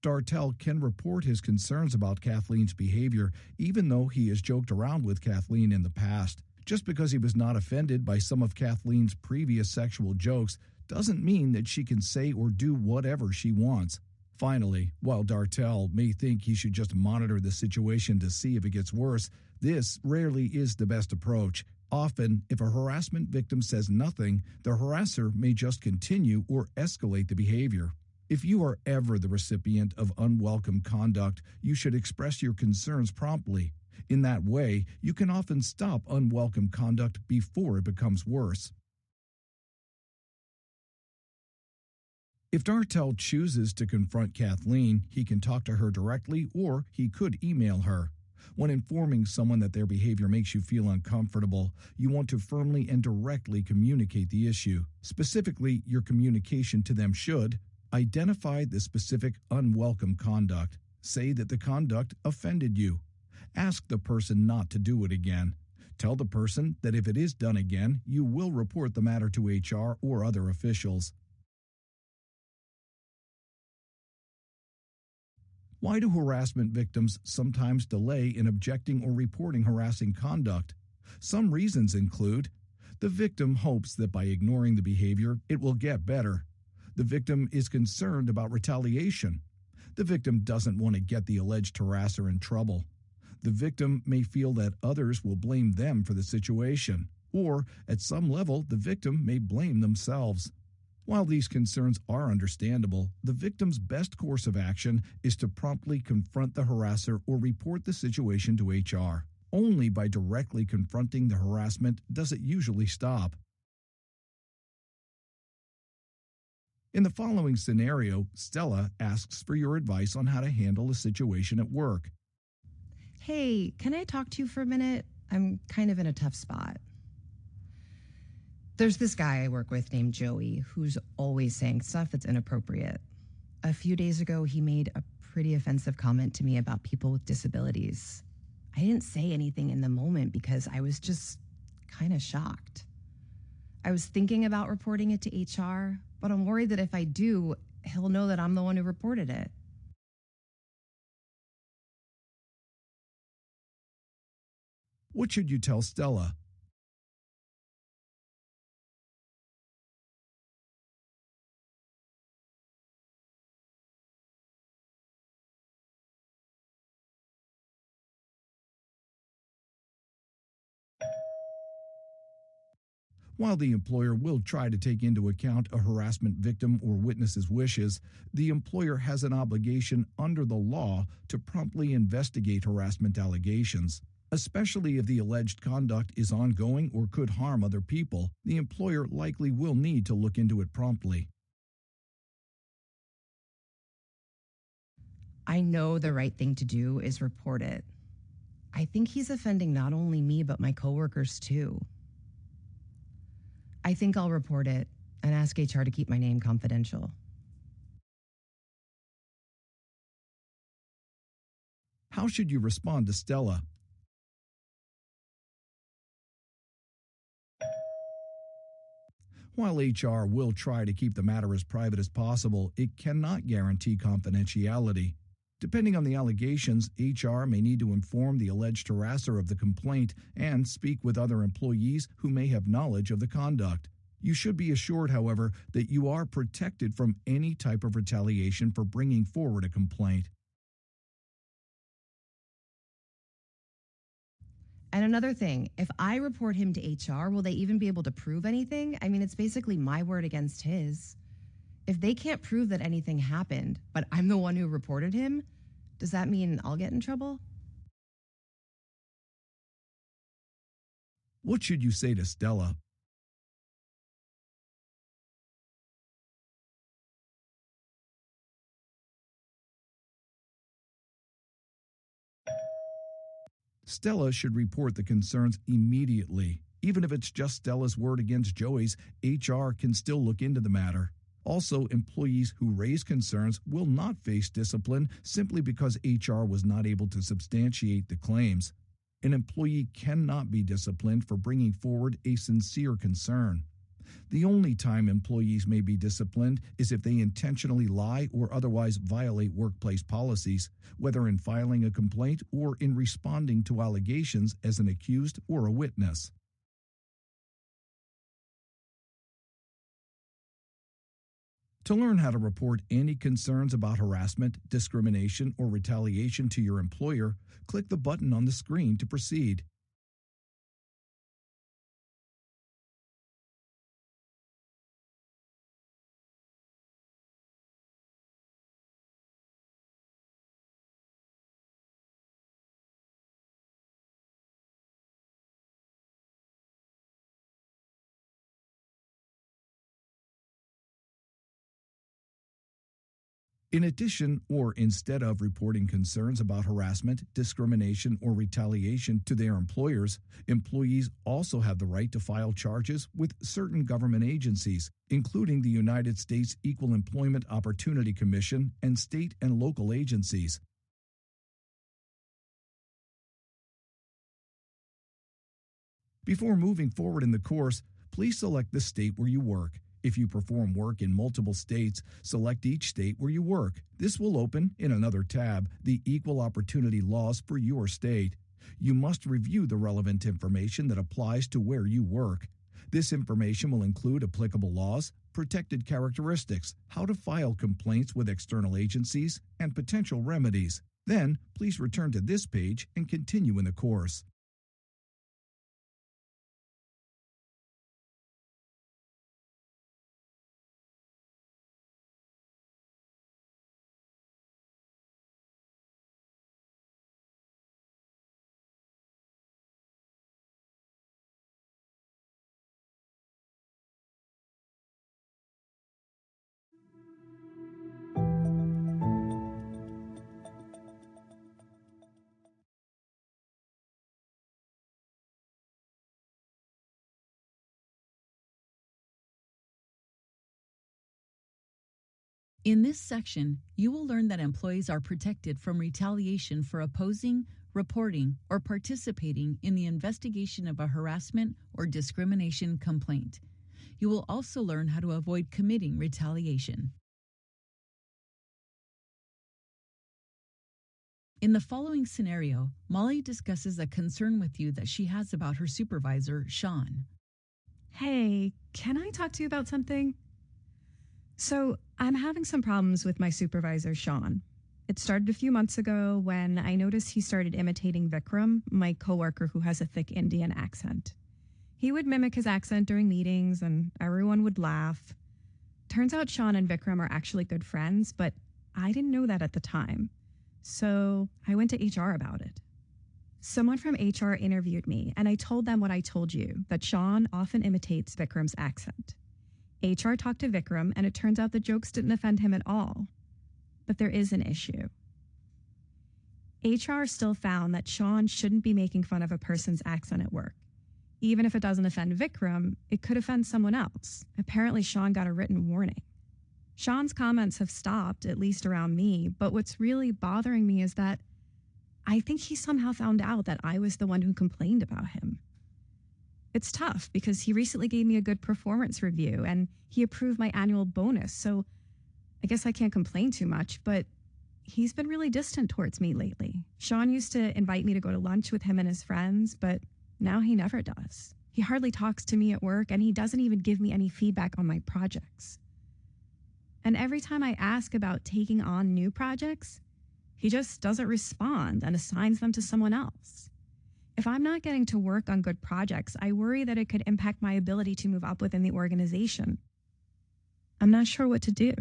Dartel can report his concerns about Kathleen's behavior even though he has joked around with Kathleen in the past. Just because he was not offended by some of Kathleen's previous sexual jokes doesn't mean that she can say or do whatever she wants. Finally, while Dartel may think he should just monitor the situation to see if it gets worse, this rarely is the best approach. Often, if a harassment victim says nothing, the harasser may just continue or escalate the behavior. If you are ever the recipient of unwelcome conduct, you should express your concerns promptly. In that way, you can often stop unwelcome conduct before it becomes worse. If Dartel chooses to confront Kathleen, he can talk to her directly or he could email her. When informing someone that their behavior makes you feel uncomfortable, you want to firmly and directly communicate the issue. Specifically, your communication to them should identify the specific unwelcome conduct. Say that the conduct offended you. Ask the person not to do it again. Tell the person that if it is done again, you will report the matter to HR or other officials. Why do harassment victims sometimes delay in objecting or reporting harassing conduct? Some reasons include the victim hopes that by ignoring the behavior, it will get better. The victim is concerned about retaliation. The victim doesn't want to get the alleged harasser in trouble. The victim may feel that others will blame them for the situation, or at some level, the victim may blame themselves. While these concerns are understandable, the victim's best course of action is to promptly confront the harasser or report the situation to HR. Only by directly confronting the harassment does it usually stop. In the following scenario, Stella asks for your advice on how to handle a situation at work.
Hey, can I talk to you for a minute? I'm kind of in a tough spot. There's this guy I work with named Joey who's always saying stuff that's inappropriate. A few days ago, he made a pretty offensive comment to me about people with disabilities. I didn't say anything in the moment because I was just kind of shocked. I was thinking about reporting it to HR, but I'm worried that if I do, he'll know that I'm the one who reported it.
What should you tell Stella? While the employer will try to take into account a harassment victim or witness's wishes, the employer has an obligation under the law to promptly investigate harassment allegations. Especially if the alleged conduct is ongoing or could harm other people, the employer likely will need to look into it promptly.
I know the right thing to do is report it. I think he's offending not only me, but my coworkers too. I think I'll report it and ask HR to keep my name confidential.
How should you respond to Stella? While HR will try to keep the matter as private as possible, it cannot guarantee confidentiality. Depending on the allegations, HR may need to inform the alleged harasser of the complaint and speak with other employees who may have knowledge of the conduct. You should be assured, however, that you are protected from any type of retaliation for bringing forward a complaint.
And another thing, if I report him to HR, will they even be able to prove anything? I mean, it's basically my word against his. If they can't prove that anything happened, but I'm the one who reported him, does that mean I'll get in trouble?
What should you say to Stella? Stella should report the concerns immediately. Even if it's just Stella's word against Joey's, HR can still look into the matter. Also, employees who raise concerns will not face discipline simply because HR was not able to substantiate the claims. An employee cannot be disciplined for bringing forward a sincere concern. The only time employees may be disciplined is if they intentionally lie or otherwise violate workplace policies, whether in filing a complaint or in responding to allegations as an accused or a witness. To learn how to report any concerns about harassment, discrimination, or retaliation to your employer, click the button on the screen to proceed. In addition or instead of reporting concerns about harassment, discrimination, or retaliation to their employers, employees also have the right to file charges with certain government agencies, including the United States Equal Employment Opportunity Commission and state and local agencies. Before moving forward in the course, please select the state where you work. If you perform work in multiple states, select each state where you work. This will open, in another tab, the equal opportunity laws for your state. You must review the relevant information that applies to where you work. This information will include applicable laws, protected characteristics, how to file complaints with external agencies, and potential remedies. Then, please return to this page and continue in the course.
In this section, you will learn that employees are protected from retaliation for opposing, reporting, or participating in the investigation of a harassment or discrimination complaint. You will also learn how to avoid committing retaliation. In the following scenario, Molly discusses a concern with you that she has about her supervisor, Sean.
Hey, can I talk to you about something? So, I'm having some problems with my supervisor, Sean. It started a few months ago when I noticed he started imitating Vikram, my coworker who has a thick Indian accent. He would mimic his accent during meetings and everyone would laugh. Turns out Sean and Vikram are actually good friends, but I didn't know that at the time. So I went to HR about it. Someone from HR interviewed me, and I told them what I told you, that Sean often imitates Vikram's accent. HR talked to Vikram, and it turns out the jokes didn't offend him at all. But there is an issue. HR still found that Sean shouldn't be making fun of a person's accent at work. Even if it doesn't offend Vikram, it could offend someone else. Apparently, Sean got a written warning. Sean's comments have stopped, at least around me, but what's really bothering me is that I think he somehow found out that I was the one who complained about him. It's tough because he recently gave me a good performance review and he approved my annual bonus, so I guess I can't complain too much, but he's been really distant towards me lately. Sean used to invite me to go to lunch with him and his friends, but now he never does. He hardly talks to me at work and he doesn't even give me any feedback on my projects. And every time I ask about taking on new projects, he just doesn't respond and assigns them to someone else. If I'm not getting to work on good projects, I worry that it could impact my ability to move up within the organization. I'm not sure what to do.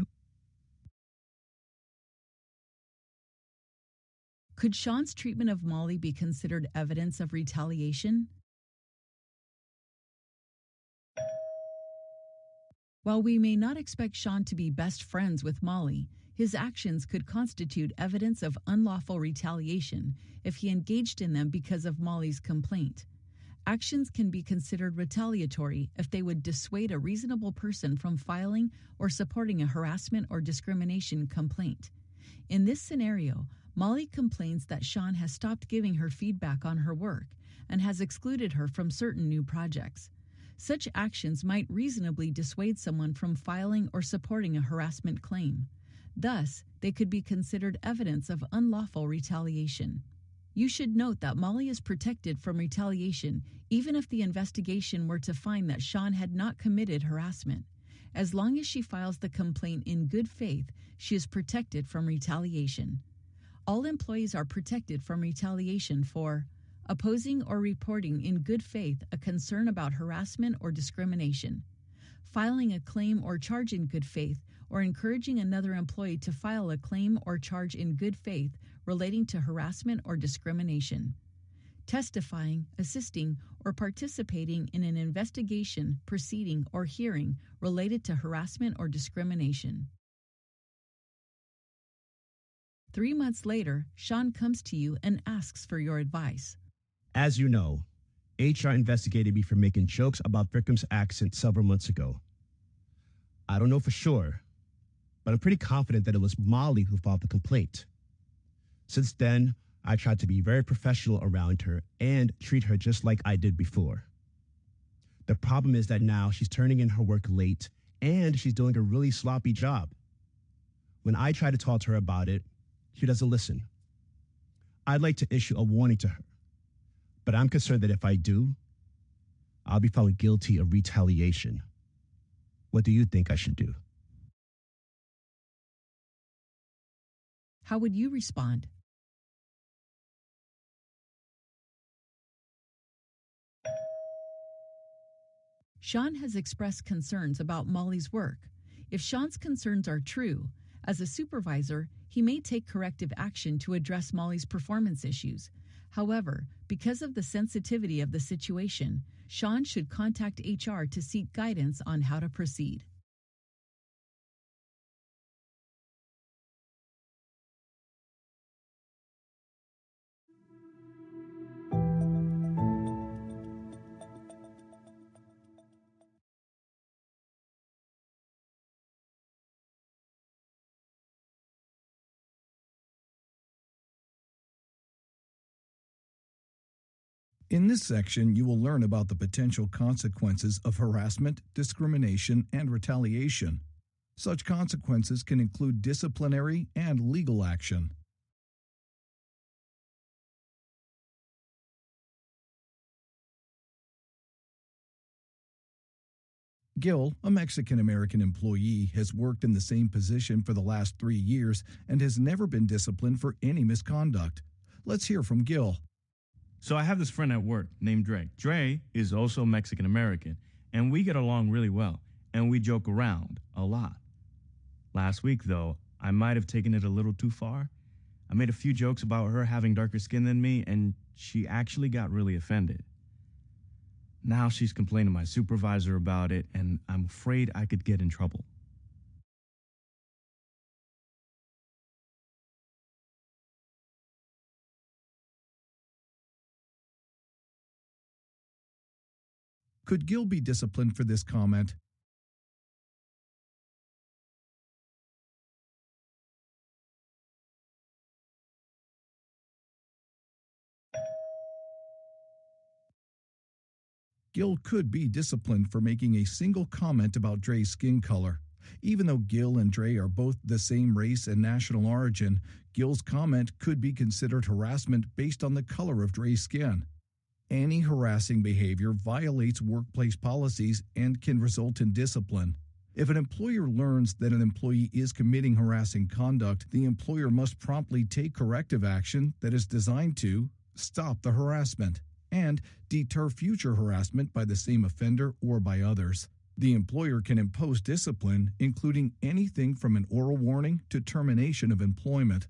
Could Sean's treatment of Molly be considered evidence of retaliation? While we may not expect Sean to be best friends with Molly, his actions could constitute evidence of unlawful retaliation if he engaged in them because of Molly's complaint. Actions can be considered retaliatory if they would dissuade a reasonable person from filing or supporting a harassment or discrimination complaint. In this scenario, Molly complains that Sean has stopped giving her feedback on her work and has excluded her from certain new projects. Such actions might reasonably dissuade someone from filing or supporting a harassment claim. Thus, they could be considered evidence of unlawful retaliation. You should note that Molly is protected from retaliation even if the investigation were to find that Sean had not committed harassment. As long as she files the complaint in good faith, she is protected from retaliation. All employees are protected from retaliation for opposing or reporting in good faith a concern about harassment or discrimination, filing a claim or charge in good faith, or encouraging another employee to file a claim or charge in good faith relating to harassment or discrimination, testifying, assisting, or participating in an investigation, proceeding, or hearing related to harassment or discrimination. 3 months later, Sean comes to you and asks for your advice.
As you know, HR investigated me for making jokes about Vikram's accent several months ago. I don't know for sure, but I'm pretty confident that it was Molly who filed the complaint. Since then, I tried to be very professional around her and treat her just like I did before. The problem is that now she's turning in her work late and she's doing a really sloppy job. When I try to talk to her about it, she doesn't listen. I'd like to issue a warning to her, but I'm concerned that if I do, I'll be found guilty of retaliation. What do you think I should do?
How would you respond? Sean has expressed concerns about Molly's work. If Sean's concerns are true, as a supervisor, he may take corrective action to address Molly's performance issues. However, because of the sensitivity of the situation, Sean should contact HR to seek guidance on how to proceed.
In this section, you will learn about the potential consequences of harassment, discrimination, and retaliation. Such consequences can include disciplinary and legal action. Gil, a Mexican-American employee, has worked in the same position for the last 3 years and has never been disciplined for any misconduct. Let's hear from Gil.
So I have this friend at work named Dre. Dre is also Mexican American, and we get along really well, and we joke around a lot. Last week, though, I might have taken it a little too far. I made a few jokes about her having darker skin than me, and she actually got really offended. Now she's complaining to my supervisor about it, and I'm afraid I could get in trouble.
Could Gil be disciplined for this comment? Gil could be disciplined for making a single comment about Dre's skin color. Even though Gil and Dre are both the same race and national origin, Gil's comment could be considered harassment based on the color of Dre's skin. Any harassing behavior violates workplace policies and can result in discipline. If an employer learns that an employee is committing harassing conduct, the employer must promptly take corrective action that is designed to stop the harassment and deter future harassment by the same offender or by others. The employer can impose discipline, including anything from an oral warning to termination of employment.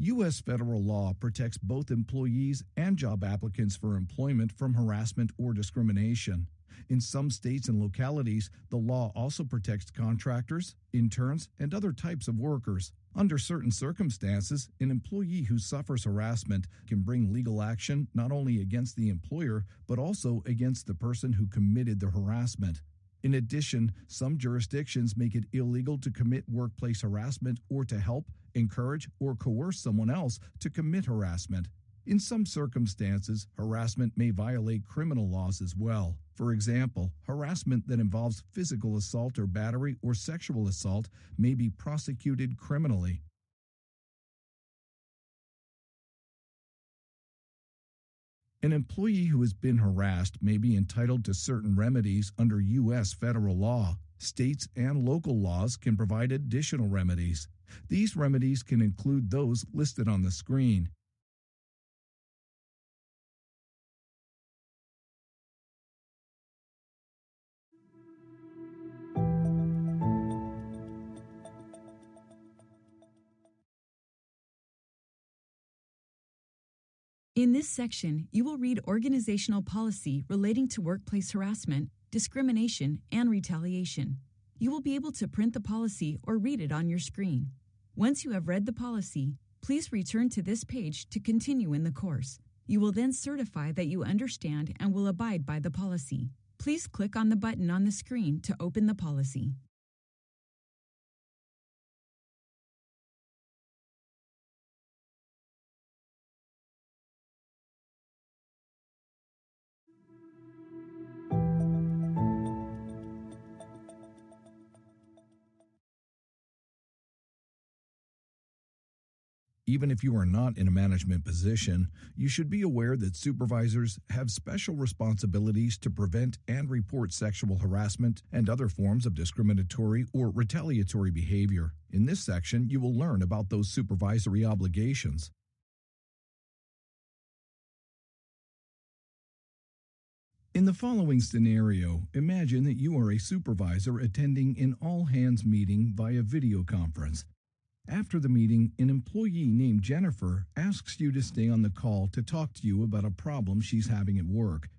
U.S. federal law protects both employees and job applicants for employment from harassment or discrimination. In some states and localities, the law also protects contractors, interns, and other types of workers. Under certain circumstances, an employee who suffers harassment can bring legal action not only against the employer, but also against the person who committed the harassment. In addition, some jurisdictions make it illegal to commit workplace harassment or to help, encourage, or coerce someone else to commit harassment. In some circumstances, harassment may violate criminal laws as well. For example, harassment that involves physical assault or battery or sexual assault may be prosecuted criminally. An employee who has been harassed may be entitled to certain remedies under U.S. federal law. States and local laws can provide additional remedies. These remedies can include those listed on the screen.
In this section, you will read organizational policy relating to workplace harassment, discrimination, and retaliation. You will be able to print the policy or read it on your screen. Once you have read the policy, please return to this page to continue in the course. You will then certify that you understand and will abide by the policy. Please click on the button on the screen to open the policy.
Even if you are not in a management position, you should be aware that supervisors have special responsibilities to prevent and report sexual harassment and other forms of discriminatory or retaliatory behavior. In this section, you will learn about those supervisory obligations. In the following scenario, imagine that you are a supervisor attending an all-hands meeting via video conference. After the meeting, an employee named Jennifer asks you to stay on the call to talk to you about a problem she's having at work.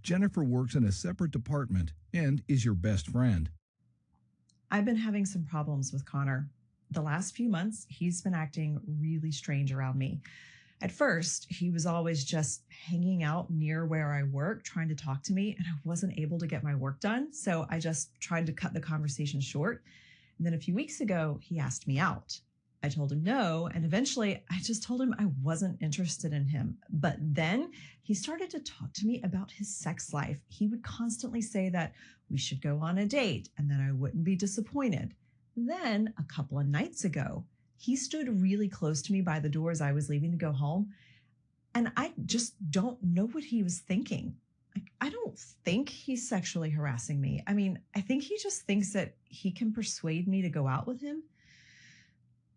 Jennifer works in a separate department and is your best friend.
I've been having some problems with Connor. The last few months, he's been acting really strange around me. At first, he was always just hanging out near where I work, trying to talk to me, and I wasn't able to get my work done, so I just tried to cut the conversation short. And then a few weeks ago, he asked me out. I told him no, and eventually I just told him I wasn't interested in him. But then he started to talk to me about his sex life. He would constantly say that we should go on a date and that I wouldn't be disappointed. Then a couple of nights ago, he stood really close to me by the door as I was leaving to go home, and I just don't know what he was thinking. Like, I don't think he's sexually harassing me. I mean, I think he just thinks that he can persuade me to go out with him.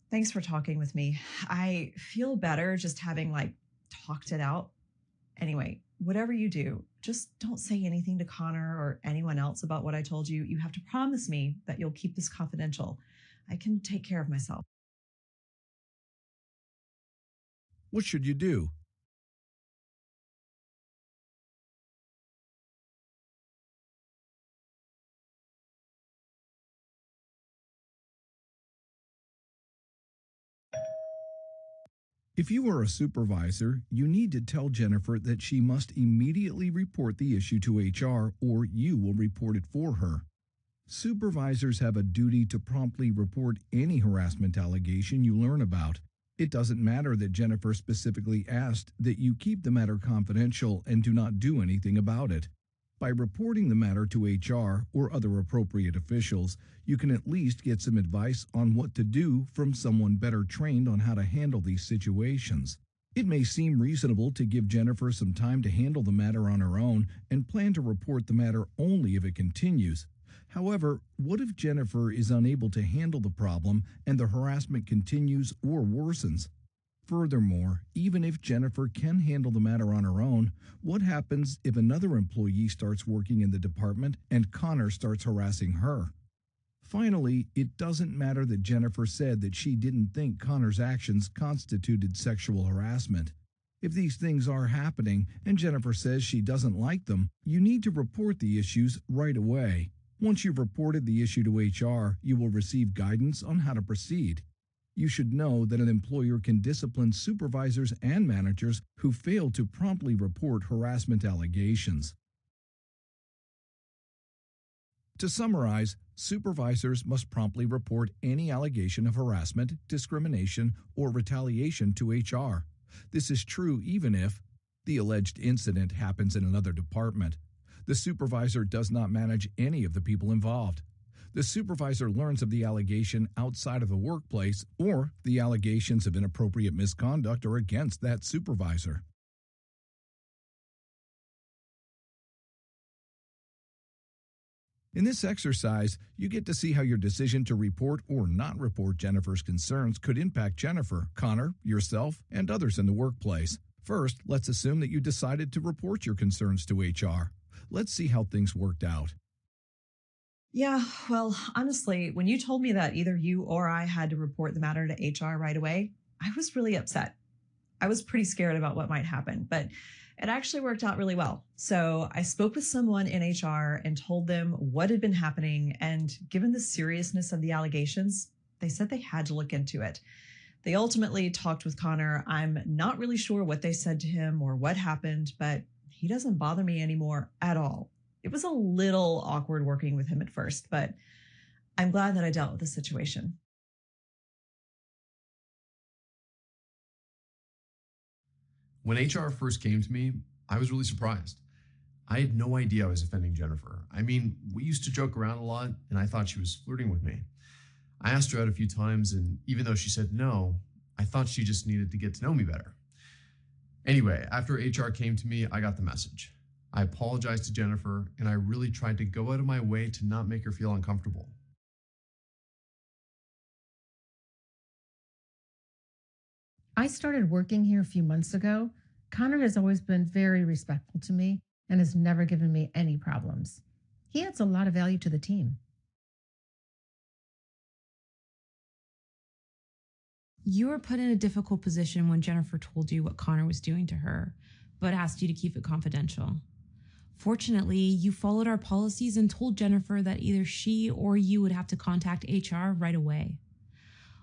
Thanks for talking with me. I feel better just having talked it out. Anyway, whatever you do, just don't say anything to Connor or anyone else about what I told you. You have to promise me that you'll keep this confidential. I can take care of myself.
What should you do? If you are a supervisor, you need to tell Jennifer that she must immediately report the issue to HR or you will report it for her. Supervisors have a duty to promptly report any harassment allegation you learn about. It doesn't matter that Jennifer specifically asked that you keep the matter confidential and do not do anything about it. By reporting the matter to HR or other appropriate officials, you can at least get some advice on what to do from someone better trained on how to handle these situations. It may seem reasonable to give Jennifer some time to handle the matter on her own and plan to report the matter only if it continues. However, what if Jennifer is unable to handle the problem and the harassment continues or worsens? Furthermore, even if Jennifer can handle the matter on her own, what happens if another employee starts working in the department and Connor starts harassing her? Finally, it doesn't matter that Jennifer said that she didn't think Connor's actions constituted sexual harassment. If these things are happening and Jennifer says she doesn't like them, you need to report the issues right away. Once you've reported the issue to HR, you will receive guidance on how to proceed. You should know that an employer can discipline supervisors and managers who fail to promptly report harassment allegations. To summarize, supervisors must promptly report any allegation of harassment, discrimination, or retaliation to HR. This is true even if the alleged incident happens in another department. The supervisor does not manage any of the people involved. The supervisor learns of the allegation outside of the workplace, or the allegations of inappropriate misconduct are against that supervisor. In this exercise, you get to see how your decision to report or not report Jennifer's concerns could impact Jennifer, Connor, yourself, and others in the workplace. First, let's assume that you decided to report your concerns to HR. Let's see how things worked out.
Yeah, well, honestly, when you told me that either you or I had to report the matter to HR right away, I was really upset. I was pretty scared about what might happen, but it actually worked out really well. So I spoke with someone in HR and told them what had been happening. And given the seriousness of the allegations, they said they had to look into it. They ultimately talked with Connor. I'm not really sure what they said to him or what happened, but he doesn't bother me anymore at all. It was a little awkward working with him at first, but I'm glad that I dealt with the situation.
When HR first came to me, I was really surprised. I had no idea I was offending Jennifer. I mean, we used to joke around a lot, and I thought she was flirting with me. I asked her out a few times, and even though she said no, I thought she just needed to get to know me better. Anyway, after HR came to me, I got the message. I apologized to Jennifer, and I really tried to go out of my way to not make her feel uncomfortable.
I started working here a few months ago. Connor has always been very respectful to me and has never given me any problems. He adds a lot of value to the team.
You were put in a difficult position when Jennifer told you what Connor was doing to her, but asked you to keep it confidential. Fortunately, you followed our policies and told Jennifer that either she or you would have to contact HR right away.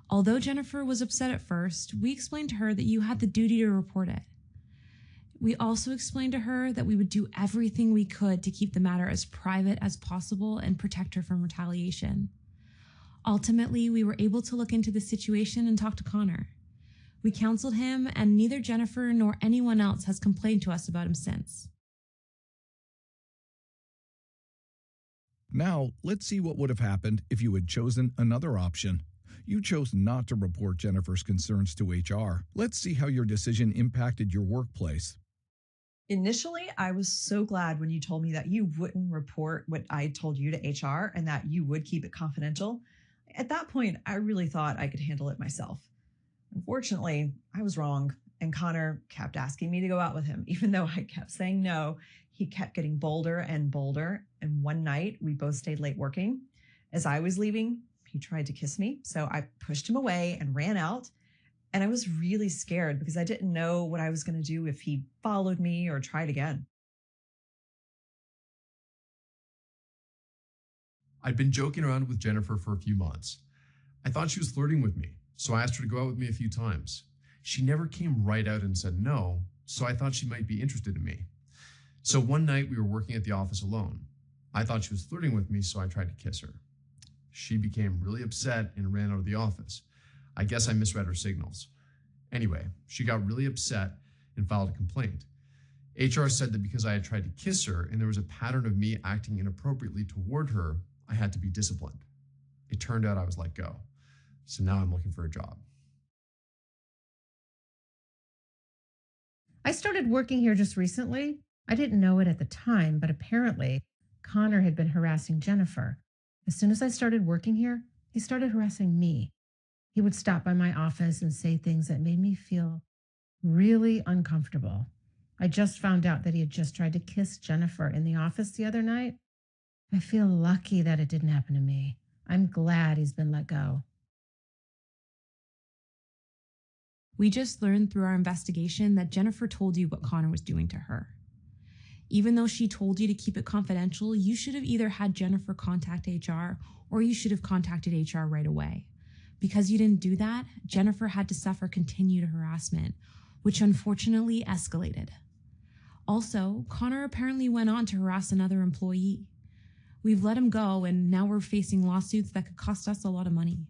Although Jennifer was upset at first, we explained to her that you had the duty to report it. We also explained to her that we would do everything we could to keep the matter as private as possible and protect her from retaliation. Ultimately, we were able to look into the situation and talk to Connor. We counseled him, and neither Jennifer nor anyone else has complained to us about him since.
Now, let's see what would have happened if you had chosen another option. You chose not to report Jennifer's concerns to HR. Let's see how your decision impacted your workplace.
Initially, I was so glad when you told me that you wouldn't report what I told you to HR and that you would keep it confidential. At that point, I really thought I could handle it myself. Unfortunately, I was wrong, and Connor kept asking me to go out with him. Even though I kept saying no, he kept getting bolder and bolder. And one night, we both stayed late working. As I was leaving, he tried to kiss me, so I pushed him away and ran out. And I was really scared because I didn't know what I was going to do if he followed me or tried again.
I'd been joking around with Jennifer for a few months. I thought she was flirting with me, so I asked her to go out with me a few times. She never came right out and said no, so I thought she might be interested in me. So one night we were working at the office alone. I thought she was flirting with me, so I tried to kiss her. She became really upset and ran out of the office. I guess I misread her signals. Anyway, she got really upset and filed a complaint. HR said that because I had tried to kiss her and there was a pattern of me acting inappropriately toward her, I had to be disciplined. It turned out I was let go. So now I'm looking for a job.
I started working here just recently. I didn't know it at the time, but apparently Connor had been harassing Jennifer. As soon as I started working here, he started harassing me. He would stop by my office and say things that made me feel really uncomfortable. I just found out that he had just tried to kiss Jennifer in the office the other night. I feel lucky that it didn't happen to me. I'm glad he's been let go.
We just learned through our investigation that Jennifer told you what Connor was doing to her. Even though she told you to keep it confidential, you should have either had Jennifer contact HR or you should have contacted HR right away. Because you didn't do that, Jennifer had to suffer continued harassment, which unfortunately escalated. Also, Connor apparently went on to harass another employee. We've let him go, and now we're facing lawsuits that could cost us a lot of money.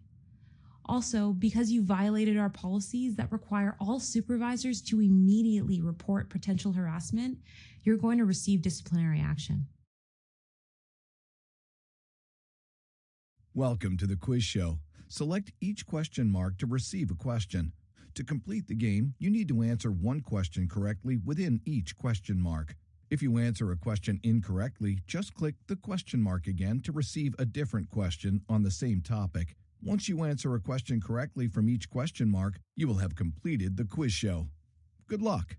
Also, because you violated our policies that require all supervisors to immediately report potential harassment, you're going to receive disciplinary action.
Welcome to the quiz show. Select each question mark to receive a question. To complete the game, you need to answer one question correctly within each question mark. If you answer a question incorrectly, just click the question mark again to receive a different question on the same topic. Once you answer a question correctly from each question mark, you will have completed the quiz show. Good luck.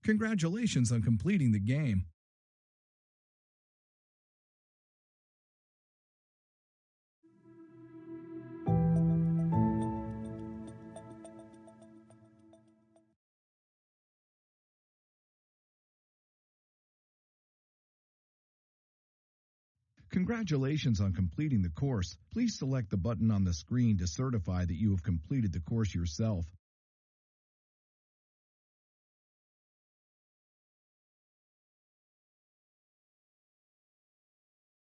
Congratulations on completing the game. Congratulations on completing the course. Please select the button on the screen to certify that you have completed the course yourself.